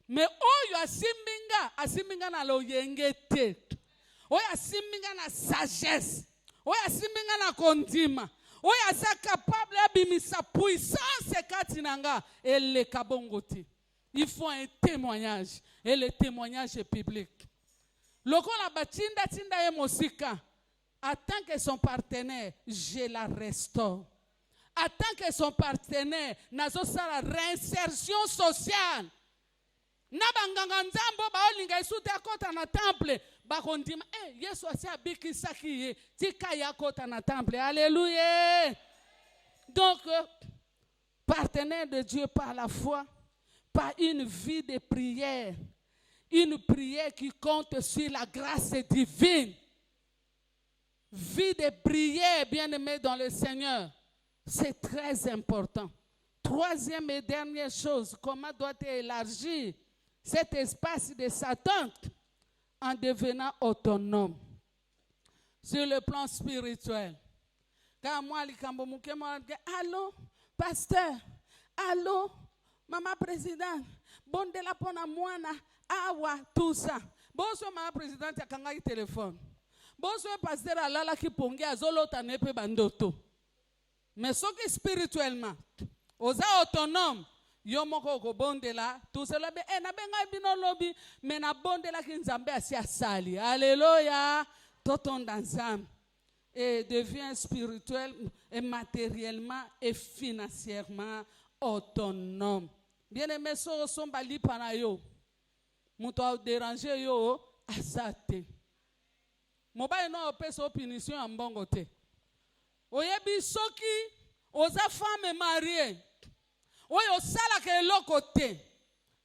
Mais oyo asimbinga na lo yengete. Oyo asimbinga na sagesse. Oyo asimbinga na kondima. Oyo asa capable abimisa puissance katinanga ele kabongoti. Il faut un témoignage et le témoignage est public. Lokola batinda tinda ye mosika, en tant que son partenaire, je la restaure. En tant que son partenaire, nazo sala réinsertion sociale. Na banganga nzambo ba olinga isute akota na temple ba kondima Yesu asi abikisaki ye tika ya kota na temple. Alléluia. Donc partenaire de Dieu par la foi, par une vie de prière, une prière qui compte sur la grâce divine. Vie de prière, bien-aimé dans le Seigneur, c'est très important. Troisième et dernière chose, comment doit-il élargir cet espace de sa tente en devenant autonome sur le plan spirituel? Car moi, allô, pasteur, allô, maman présidente, bon de la pona moana, awa, tout ça. Bonsoir, maman présidente, il y a un téléphone. Bonsoir, pasteur, alala ki pongi azolo tanepe bandoto. Mais ce qui spirituellement, aux autonomes, yo moko ko bondela tout cela be na benga bino lobi mais na bondela ki nzambe asi asali. Alléluia. Toton danzam et devient spirituel et matériellement et financièrement autonome. Bien aimé so sombali pana yo. Muto déranger yo asate. Mobile no peso punition en bon côté. Oyebi soki oza femme mariée. Oyo sala ke lokote.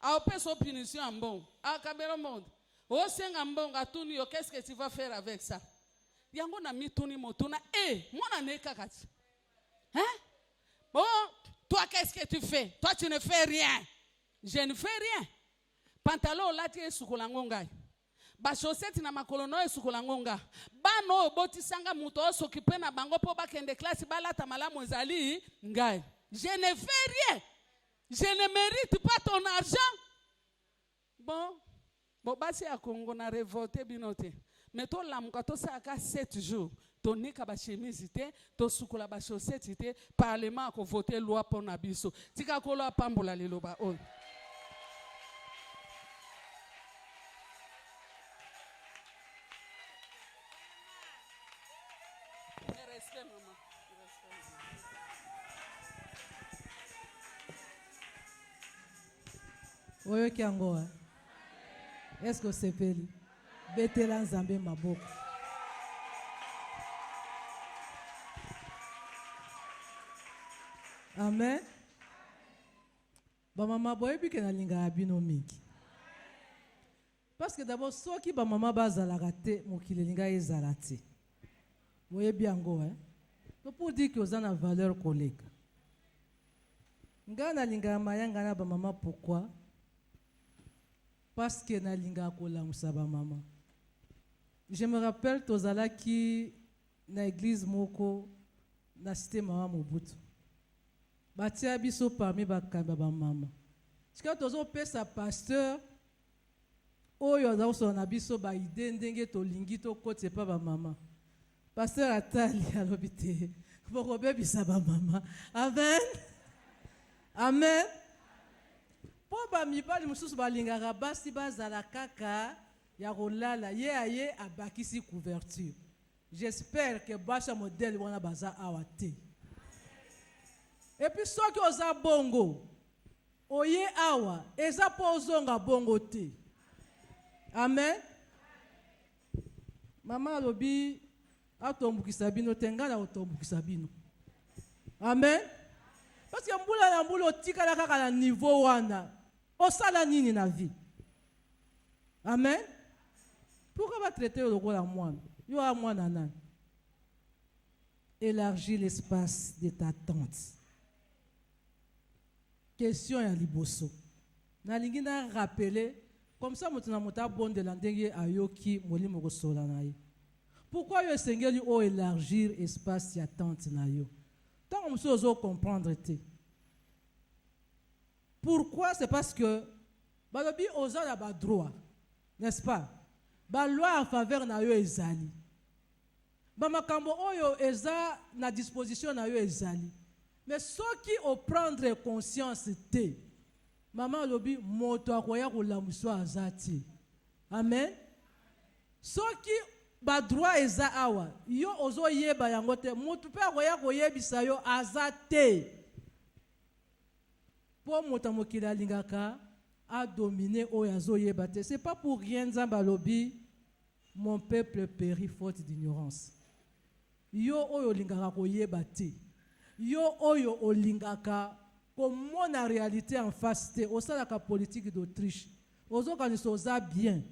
A peso punition en bon. A kabelo monde. O senga mbongo atuni yo qu'est-ce que tu vas faire avec ça? Yango na mituni motuna mona neka kati. Hein? Bon, toi qu'est-ce que tu fais? Toi tu ne fais rien. Je ne fais rien. Pantalon lati esukula ngongai. Ba chaussette na makolono esukula ngonga. Bano botisanga muto s'occuper na bango po ba kende classe balata malamu ezali ngai. Je ne fais rien. Je ne mérite pas ton argent. Bon, basi ya Congo na révolté binote. Mais to lamuka to saka 7 jours. To nika ba chemise te, to sukula ba chaussette te, parlement ko voter loi pour na biso. Tika ko lo pambola lelo ba on. Oyo kiangoa. Est-ce que c'est peli? Betela nzambe maboko. Amen. Ba mama boye bi na linga bino mingi. Parce que d'abord soki ba mama bazala raté mokile linga ezalati. Boye biango Donc pour dire que vous avez une valeur collègue. Nga linga mayanga na ba mama pourquoi? Parce que na linga kola musaba mama. Je me rappelle tozala ki na église moko na cité mama Mobutu. batia biso parmi bakamba bamama. Sika tozopesa pasteur oyo azosala na biso baide ndenge tolingi tokoti epa bamama. Pasteur atali alobi te bokobebisa bamama. Amen. Amen. Po bamibali mosusu balingaka basi bazala kaka ya kolala ye aye abakisi couverture. J'espère que basha modèle wana baza awa te. Et puis soki oza bongo oye awa eza po ozonga bongo te. Amen. Mama alobi atombukisa bino tengala otombukisa bino. Amen. Parce que mbula na mbula otikala kaka na niveau wana osala nini na vie. Amen. Pourquoi va traiter le rôle à moi? Yo a moi nana. Élargis l'espace de ta tente. Question ya liboso. Na lingi na rappeler comme ça mutuna muta bonde la ndenge ayoki molimo kosola na ye. Pourquoi yo sengeli o élargir espace ya tente na yo? Tant on se comprendre te. Pourquoi? C'est parce que balobi oza la ba droit, n'est-ce pas? Ba loi en faveur na yo ezali. Ba makambo oyo eza na disposition na yo ezali. Mais ceux qui au prendre conscience te. Maman lobi moto akoya kolamuso azati. Amen. Ceux qui ba droit eza awa yo ozo yeba yango te moto pe akoya koyebisa yo azate. Pour moto mokila lingaka a dominé oyo azo yeba te. C'est pas pour rien Nzamba lobi mon peuple périt faute d'ignorance. Yo oyo lingaka koyeba te. Yo oyo olingaka comme la réalité en face te. Osalaka politique d'Autriche. Ozoka nisoza bien.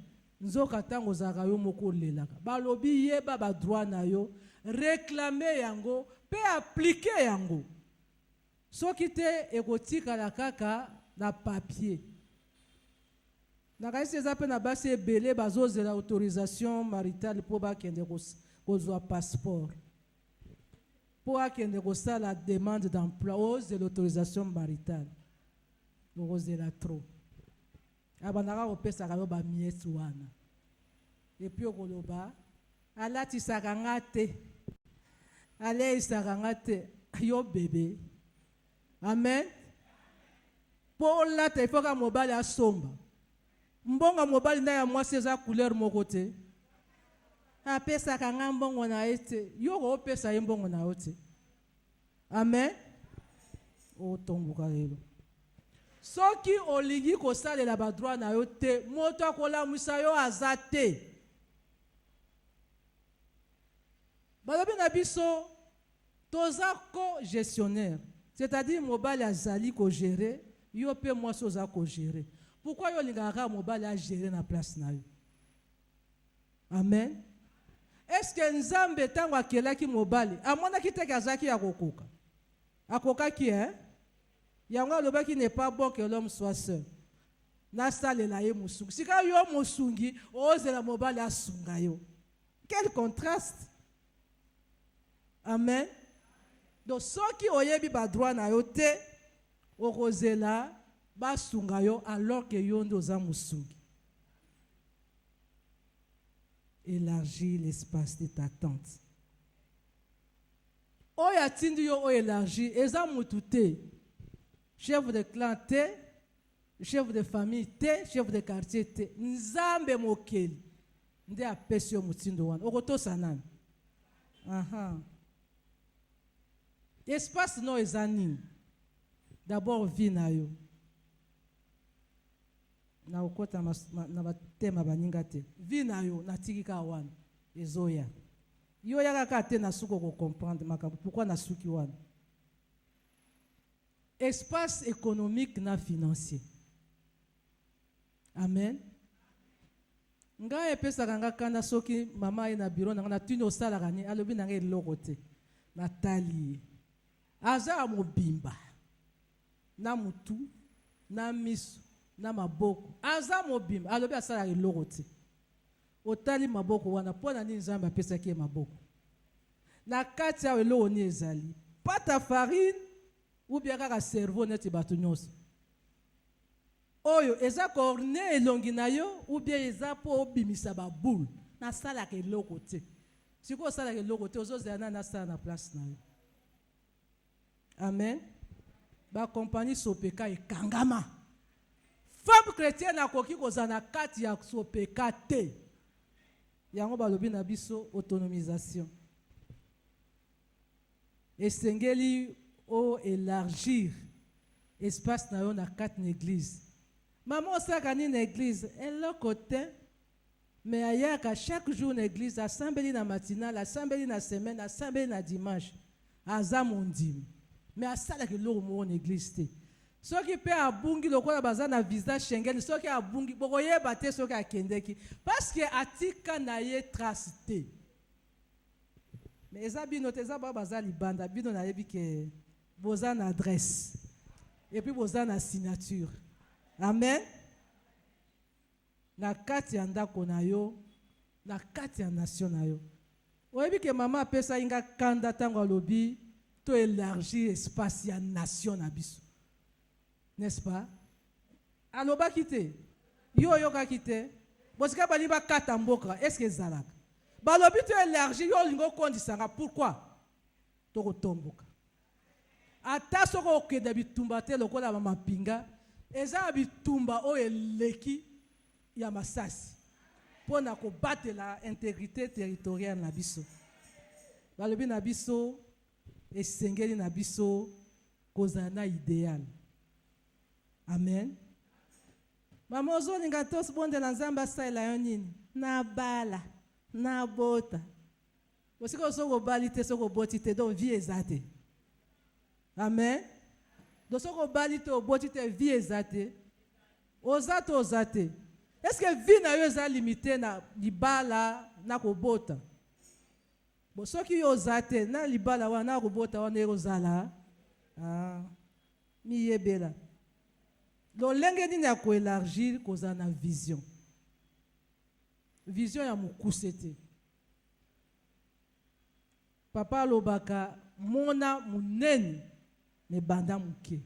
Nzoka tango zaka yo moko lelaka. Balobi yeba ba droit na yo. Réclamer yango. Pe appliquer yango. Soki te ekotika la kaka na papier. Nakaisi ezape na basi ebele bazozela autorisation maritale pour bakende kozwa passeport. Pour akende kosala la demande d'emploi ose l'autorisation maritale. Ozela trop. Abanaka opesaka yo ba miesi wana. Et puis okoloba alatisaka nga te. Aleisaka nga te yo bébé. Amen. Pour la te foka mobali asomba. Mbonga mobali na ya mwasi eza couleur moko te. Apesaka nga mbongo na ete. Yo opesa ye mbongo na ote. Amen. O tombuka lelo. Soki olingi kosalela ba droit na yo te, moto akolamusa yo azate. Balobi na biso toza co-gestionnaire. C'est-à-dire mobali azali ko gérer, yo pe mwasi oza ko gérer. Pourquoi yo lingaka mobali a gérer na place na yo? Amen. Est-ce que Nzambe tango akelaki mobali amonaki te kazaki ya kokoka? Akokaki hein? Yango alobaki n'est pas bon que l'homme soit seul. Na salela ye musungi. Sika yo musungi ozela mobali asunga yo. Quel contraste. Amen. Donc ceux qui oyebi ba droit na yo te okozela basunga yo alors que yo ndo za musungi. Élargis l'espace de ta tente. Oya tindi yo o élargir eza mutu te. Chef de clan te, chef de famille te, chef de quartier te. Nzambe mokeli nde apesi yo mutindo wana. Okotosa nani? Aha. Espace no eza nini? D'abord vie na yo. Na okota na batema baninga te. Vie na yo na tikika wana. Ezoya. Yo yaka ka te na suko ko comprendre makambo. Pourquoi na suki wana? Espace économique na financier. Amen. Nga epesaka nga kanda soki mama ye na bureau na tuni osalaka ni alobi na nga eloko te. Natali. Aza mobimba. Na mutu, na misu, na maboko. Aza mobimba. Alobi asala eloko te. Otali maboko wana pona ni Nzambe apesaki ye maboko. Na kati ya eloko ni ezali. Pata farine ou bien kaka cerveau neti bato nyonso oyo eza corne elongi na yo ou bien eza po obimisa baboule nasalaka eloko te sikoyo osalaka eloko te ozozela nani asala na place na yo. Amen. Bakompani sopeka ekangama. Femme chrétienne akoki kozala na kati ya sopeka te. Yango balobi na biso autonomisation. Esengeli o élargir espace na yo na kati na église. Maman osaka ni na église eloko te mais ayaka chaque jour na église asambeli na matinale asambeli na semaine asambeli na dimanche aza mondimi mais asalaka eloko moko na église te. Soki pe abungi lokola baza na visa Schengen soki abungi bokoyeba te soki akendeki parce que atika na ye trace te. Mais eza bino te eza baza libanda bino na yebi ke boza na adresse et puis boza na signature. Amen. Na kati ya ndako na yo na kati ya nation na yo oyebi ke mama apesa inga kanda tango alobi to élargir espace ya nation na biso. N'est-ce pas? Alobaki te. Yo yokaki te. Bosika bali ba kata mboka, est-ce que ezalaka? Balobi to élargir yo lingo kondisanga pourquoi? Toko tomboka. Ata soko okeda bitumba te lokola mama pinga, eza bitumba o eleki ya masasi. Pona ko battre la intégrité territoriale na biso. Balobi na biso esengeli na biso kozana idéal. Amen. Mama ozolinga tos bonde na nzamba saela yo nini? Na bala, na bota. Osiko soko bali te soko boti te donc vie ezate. Amen. Do soko bali te oboti te vie ezate. Ozate ozate. Est-ce que vie na yo eza limité na libala na kobota? Bo soki yo ozate na libala wana na kobota wana ezala. Mi yebela. Lolenge nini ya koélargir koza na vision. Vision ya mukuse te. Papa lobaka mona munene me banda muke.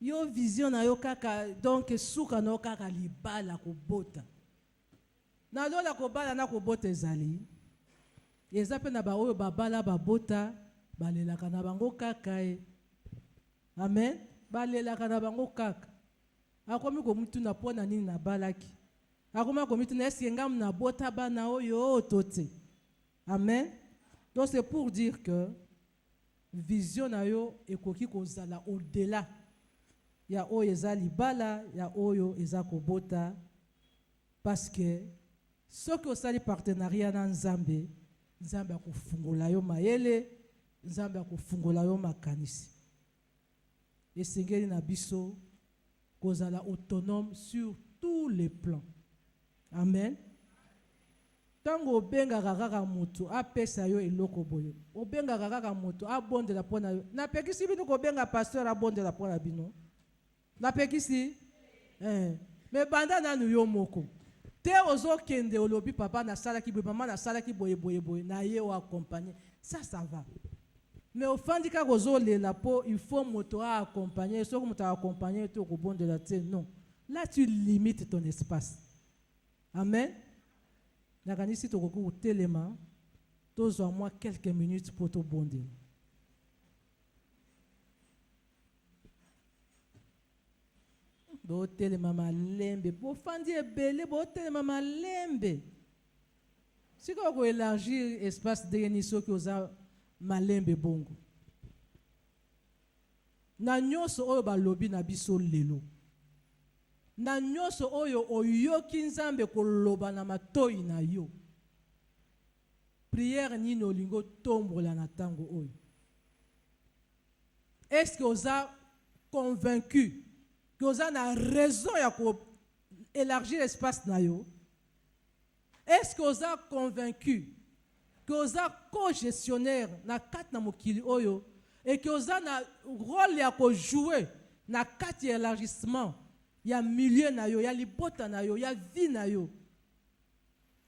Yo vision na yo kaka donc suka na yo kaka libala kobota. Na lola kobala na kobota ezali. Eza pe na ba oyo babala babota balelaka na bango kaka e. Amen. Balelaka na bango kaka. Akomi ko mutu na pona nini na balaki. Akoma ko mutu na eske ngam na bota bana oyo tote. Amen. Donc c'est pour dire que vision na yo ekoki kozala au-delà. Ya oyo eza libala, ya oyo eza kobota parce que soki osali partenariat na Nzambe, Nzambe akofungola yo mayele, Nzambe akofungola yo makanisi. Esengeli na biso kozala autonome sur tous les plans. Amen. Tango obengaka kaka moto apesa yo eloko boye. Obengaka kaka moto abondela pona yo. Na pekisi bino ko benga pasteur abondela pona bino. Na pekisi mais banda nanu yo moko. Te ozo kende olobi papa na sala ki boye maman na sala ki boye na ye o accompagner. Ça va. Mais au fond, quand vous avez la peau, il faut accompagner. Si vous accompagner, tu es de la terre. Non. Là, tu limites ton espace. Amen. Là, si tu as tellement, tu as au moins quelques minutes pour te bondir. Bo tellement malembe. Bo fandi ebele, bo tellement malembe. Si vous élargir l'espace de l'eniso que vous avez malembe bongo. Na nyonso oyo balobi na biso lelo. Na nyonso oyo oyoki Nzambe koloba na matoi na yo. Prière nini olingo tombola na tango oyo. Est-ce que vous êtes convaincu que vous avez raison ya ko élargir l'espace na yo? Est-ce que vous êtes convaincu que vous êtes co-gestionnaire na kat na mokili oyo et que vous avez un rôle ya ko jouer na kat ya élargissement ya milieu na yo, ya libota na yo, ya vie na yo,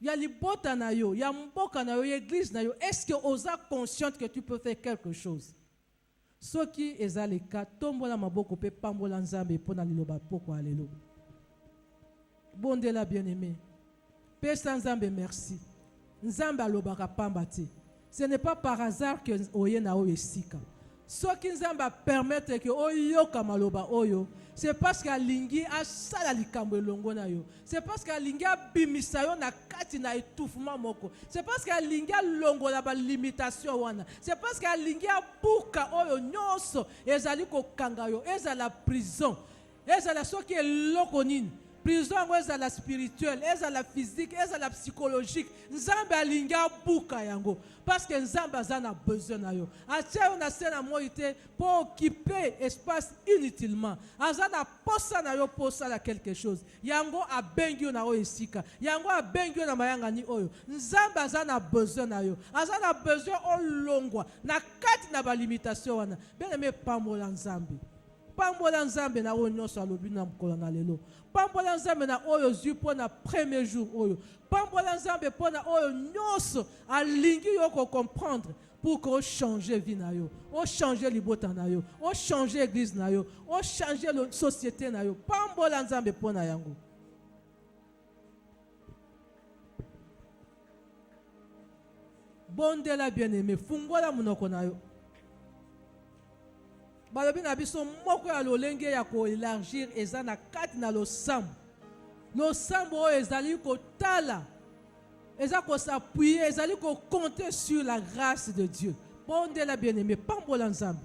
ya libota na yo, ya mboka na yo, ya église na yo? Est-ce que vous êtes conscient que tu peux faire quelque chose? soki eza leka tombola maboko pe pambola nzambe pona liloba poko alelo. Bondela bien-aimé. Pesa nzambe merci. Nzambe alobaka pamba te. Ce n'est pas par hasard que oye na oyo esika. Soki nzambe permettre que oyoka maloba oyo, c'est parce que alingi asala likambo elongo na yo. C'est parce que alingi abimisa yo na kati na étouffement moko. C'est parce que alingi alongola ba limitation wana. C'est parce que alingi abuka oyo nyonso ezali kokanga yo, ezala prison. Ezala soki eloko nini. Prison ezala spirituelle, ezala physique, ezala psychologique. Nzambe alinga buka yango parce que nzambe azana besoin na yo. Atia on a sena moite pour occuper espace inutilement. Azana posa na yo posa la quelque chose. Yango abengi na o esika. Yango abengi na mayanga ni oyo. Nzambe azana besoin na yo. Azana besoin o longwa na kati na ba limitation wana. Bien-aimé pambola nzambe. Pambola nzambe na oyo nyonso alobi na mokolo na lelo. Pambola nzambe na oyo zwi po na premier jour oyo. Pambola nzambe po na oyo nyonso alingi yo ko comprendre pour que changer vie na yo, o changer libota na yo, o changer église na yo, o changer la société na yo. Pambola nzambe po na yango. Bondela bien-aimé, fungola munoko na yo. Balobi na biso moko ya lolenge ya ko élargir eza na kati na losambo. Losambo oyo ezali kotala, eza ko s'appuyer, ezali ko compter sur la grâce de Dieu. Bondela bien-aimé, pambola nzambe.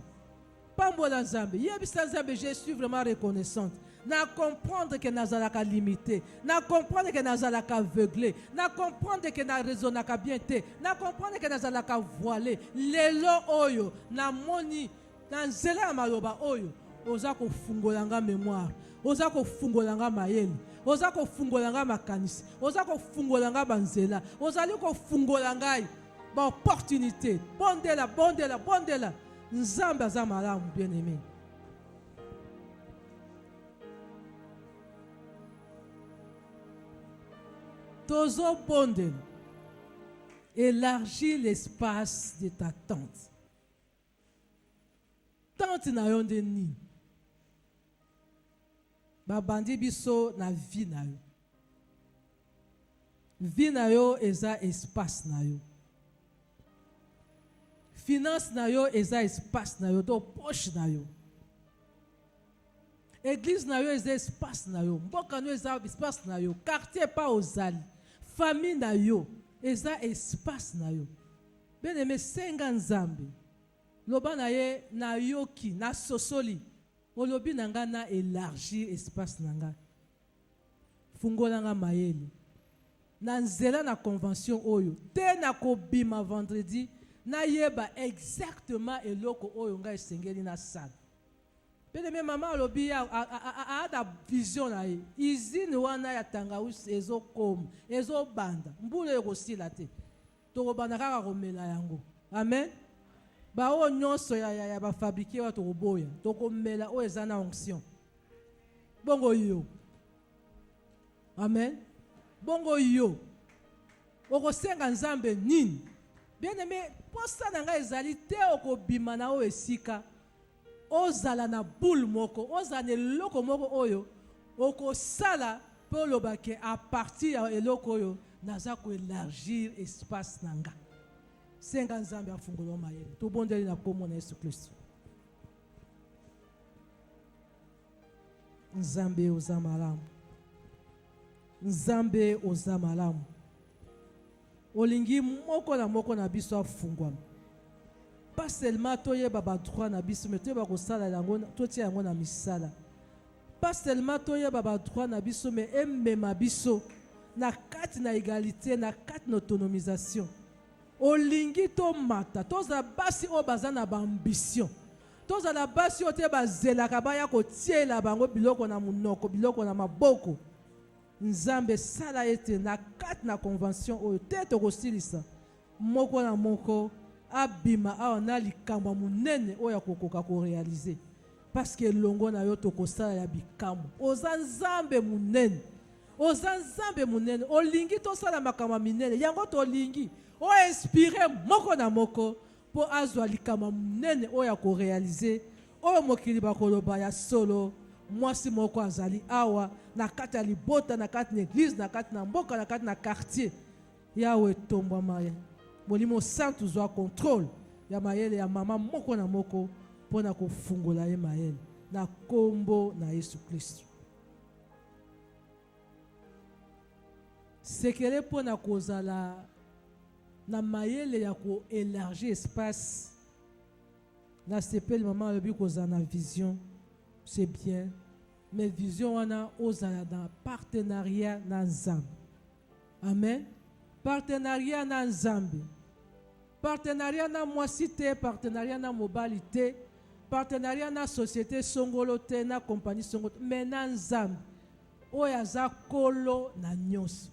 Pambola nzambe. Yebisa nzambe, je suis vraiment reconnaissante. Na comprendre que nazalaka limité, na comprendre que nazalaka aveuglé, na comprendre que na raisonnaka bien te, na comprendre que nazalaka voilé. Lelo oyo na moni na nzela ya maloba oyo oza kofungola nga mémoire, oza kofungola nga mayele, oza kofungola nga makanisi, oza kofungola nga banzela, ozali kofungola ngai ba opportunité. Bondela bondela bondela nzambe aza malamu bien-aimé. Tozo bondela, élargis l'espace de ta tente. Tante na yo nde nini? Babandi biso na vie na yo. Vie na yo eza espace na yo. Finance na yo eza espace na yo, to poche na yo. Église na yo eza espace na yo. Mboka no eza espace na yo. Quartier pa ozali. Famille na yo eza espace na yo. Bien-aimé, senga nzambe. Loba na ye na yoki na sosoli olobi nanga na élargir espace nanga fungola nga mayele na nzela na convention oyo te na kobima vendredi na yeba exactement eloko oyo nga esengeli na sala. Bien-aimé, mama olobi a da vision na ye izine wana ya tangawisi ezokoma ezobanda mbula ekosila te tokobanda kaka komela yango. Amen. Ba o nyonso ya ba fabriquer wa tokoboya tokomela o eza na onction bongo yo. Amen. Bongo yo okosenga nzambe nini? Bien-aimé, posa na nga ezali te okobima na o esika ozala na boule moko, ozala na eloko moko oyo okosala po lobake a partir ya eloko oyo naza ko élargir espace na nga. Senga nzambe afungola mayele. Tobondeli na kombo na Yesu Kristo. Nzambe oza malamu. Nzambe oza malamu. Olingi moko na biso afungwama. Pas seulement toyeba ba droit na biso, mais toyeba kosala yango, totia yango na misala. Pas seulement toyeba ba droit na biso, mais emema biso na kati na égalité, na kati na autonomisation. Olingi to mata, toza basi o bazana ba ambition. Toza la basi o te bazelaka baya ko tiela bango biloko na munoko, biloko na maboko. Nzambe sala ete na kati na convention o te to kosilisa. Moko na moko abima awa na likambo munene oya kokoka ko réaliser. Parce que longo na yo to kosala ya bikambo. Oza nzambe munene. Oza nzambe munene. Olingi to sala makama minene. Yango to lingi. O inspiré moko na moko po azwa likama munene oyo akorealize oyo mokili bakoloba ya solo mwasi moko azali awa na kati ya libota na kati na église na kati na mboka na kati na quartier yawe etombwama ye molimo santu zwa contrôle ya mayele ya mama moko na moko mpona kofungola ye mayele na kombo na Yesu Kristo. Sekele mpona kozala na mayele ya koélargir espace na sepeli mama alobi kozala na vision, c'est bien, mais vision wana ozala na partenariat na Nzambe. Amen. Partenariat na Nzambe. Partenariat na mwasi te, partenariat na mobali te, partenariat na société songolo te, na compagnie songolo te, mais na Nzambe oyo aza kolo na nyonso.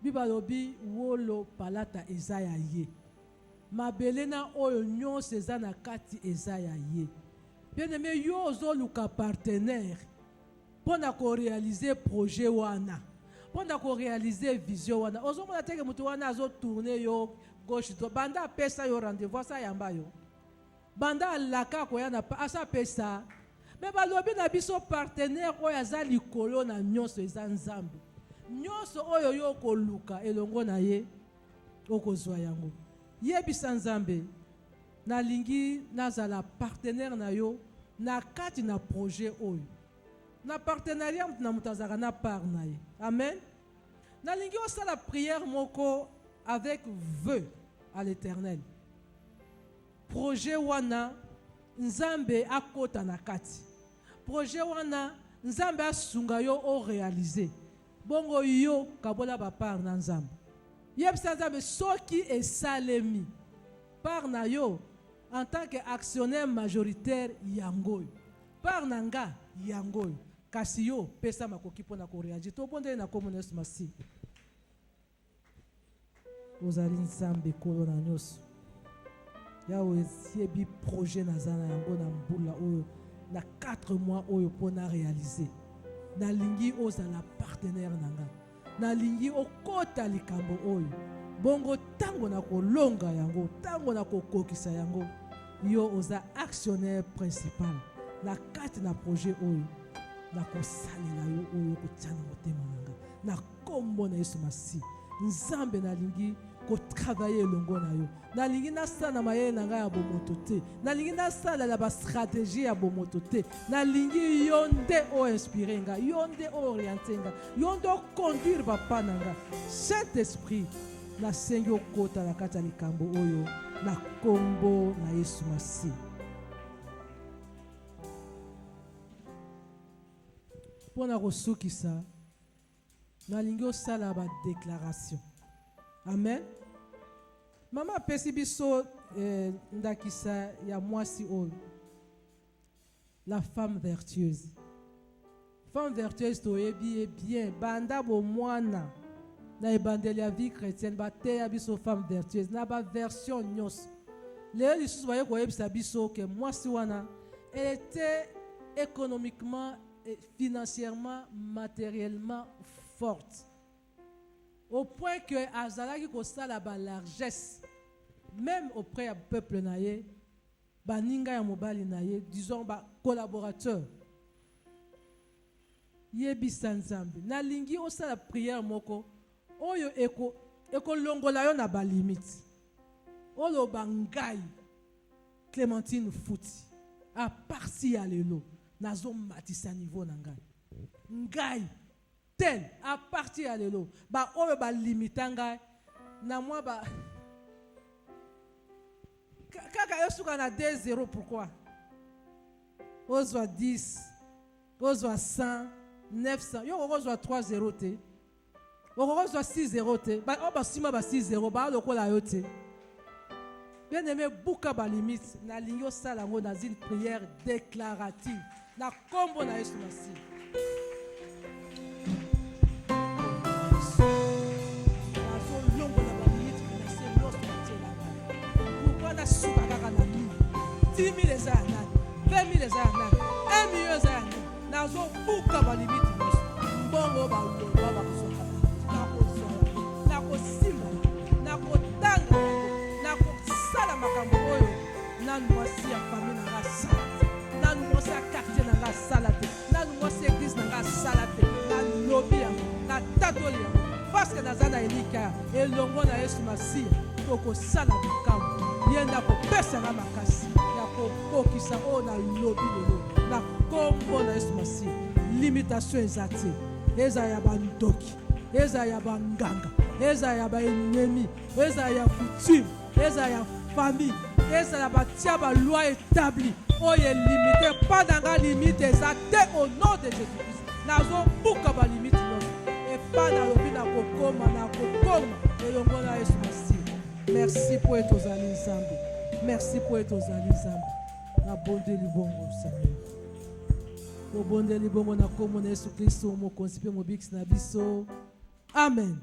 Bibalobi wolo palata eza ya ye. Mabele na oyo nyonso eza na kati eza ya ye. Bien-aimé, yo ozoluka partenaire mpona koréaliser projet wana, mpona koréaliser vision wana. Ozomona teke mutu wana azotourne yo gauche droite, banda apesa yo rendez-vous asa yamba yo, banda alaka koya na asa pesa. Me balobi na biso partenaire oyo aza likolo na nyonso eza Nzambe. Nyonso oyo yo koluka elongo na ye okozwa yango. Yebisa Nzambe nalingi nazala partenaire na yo na kati na projet oyo. Na partenariat na mutazaka na part na ye. Amen. Nalingi osala prière moko avec vœu à l'Éternel. Projet wana Nzambe akota na kati. Projet wana Nzambe asunga yo o réaliser. Bongo yo kabola ba part na Nzambe. Yebisa Nzambe soki esalemi part na yo en tant qu'actionnaire majoritaire yangoyo. Part na nga yangoyo. Kasi yo pesa makoki pona ko réagir. To bonde na komona Yesu masi. Ozali Nzambe kolo na nyonso. Yawe siebi projet na zana yango na mbula oyo na 4 mois oyo pona réaliser. Na lingi ozala partenaire nanga. Na lingi okota likambo oyo. Bongo tango na kolonga yango, tango na kokokisa yango, yo oza actionnaire principal. Na kati na projet oyo, na kosalela yo oyo kotiana motema nanga. Na kombo na Yesu masi. Nzambe na lingi ko travailler longo na yo. Na lingi na sana mayele nanga ya bomoto te. Na lingi na sala la ba stratégie ya bomoto te. Na lingi yonde o inspirer nga, yonde o orienter nga, yonde o conduire papa nanga. Saint-Esprit na sengi okota na kati ya likambo oyo na kombo na Yesu masi. Pona kosukisa na lingi osala ba déclaration. Amen. Mama pesi biso ndakisa ya mwasi oyo. La femme vertueuse. Femme vertueuse toyebi bien banda bo mwana na ebandeli ya vie chrétienne bateya biso femme vertueuse na ba version nyonso. Leo lisusu baye koyebisa biso ke mwasi wana elle était économiquement et financièrement matériellement forte. Au point que azalaki kosala ba largesse même auprès du peuple naye baninga ya mobali naye disons ba collaborateur yebisa Nzambe na lingi osala prière moko oyo eko longola yo na ba limite olo bangai Clémentine Fouti a parti ya lelo nazo matisa niveau na ngai tel à partir ya lelo ba oyo ba limitanga na moi ba kaka yosuka na 2-0 pourquoi ozwa 10 ozwa 100 900 yo ozwa 3-0 te ozwa 6-0 te ba o ba sima ba 6-0 ba lokola yo te. Bien aimé buka ba limite na lingo sala ngo dans une prière déclarative na kombo na Yesu masi. Suka kaka na nini 10 000 eza ya nani 20 000 eza ya nani 1 million eza ya nani nazo buka ba limite nyonso mbongo baloba bakosoka nakozala nakosimba nakotanga nakosala makambo parce que naza na elika elongo na Yesu Masiya tokosala bikambo ye nde akopesanga makasi ya kokokisa oyo nalobi lelo na kombo na Yesu Masiya. Limitation eza te, eza ya bandoki, eza ya banganga, eza ya baennemi, eza ya coutume, eza ya famille, eza ya batia baloi établi oyo elimite pas nanga limite eza te au nom de Jésus-Christ. Nazobuka balimite nyonso epa nalobi na kokoma elongo na Yesu Masiya. Merci pour être ozali Nzambe, merci pour être ozali Nzambe. Nabondeli bongo Seigneur, obondeli bongo na kombo na Yesu Kristo mokonzi mpe mobikisi na biso. Amen.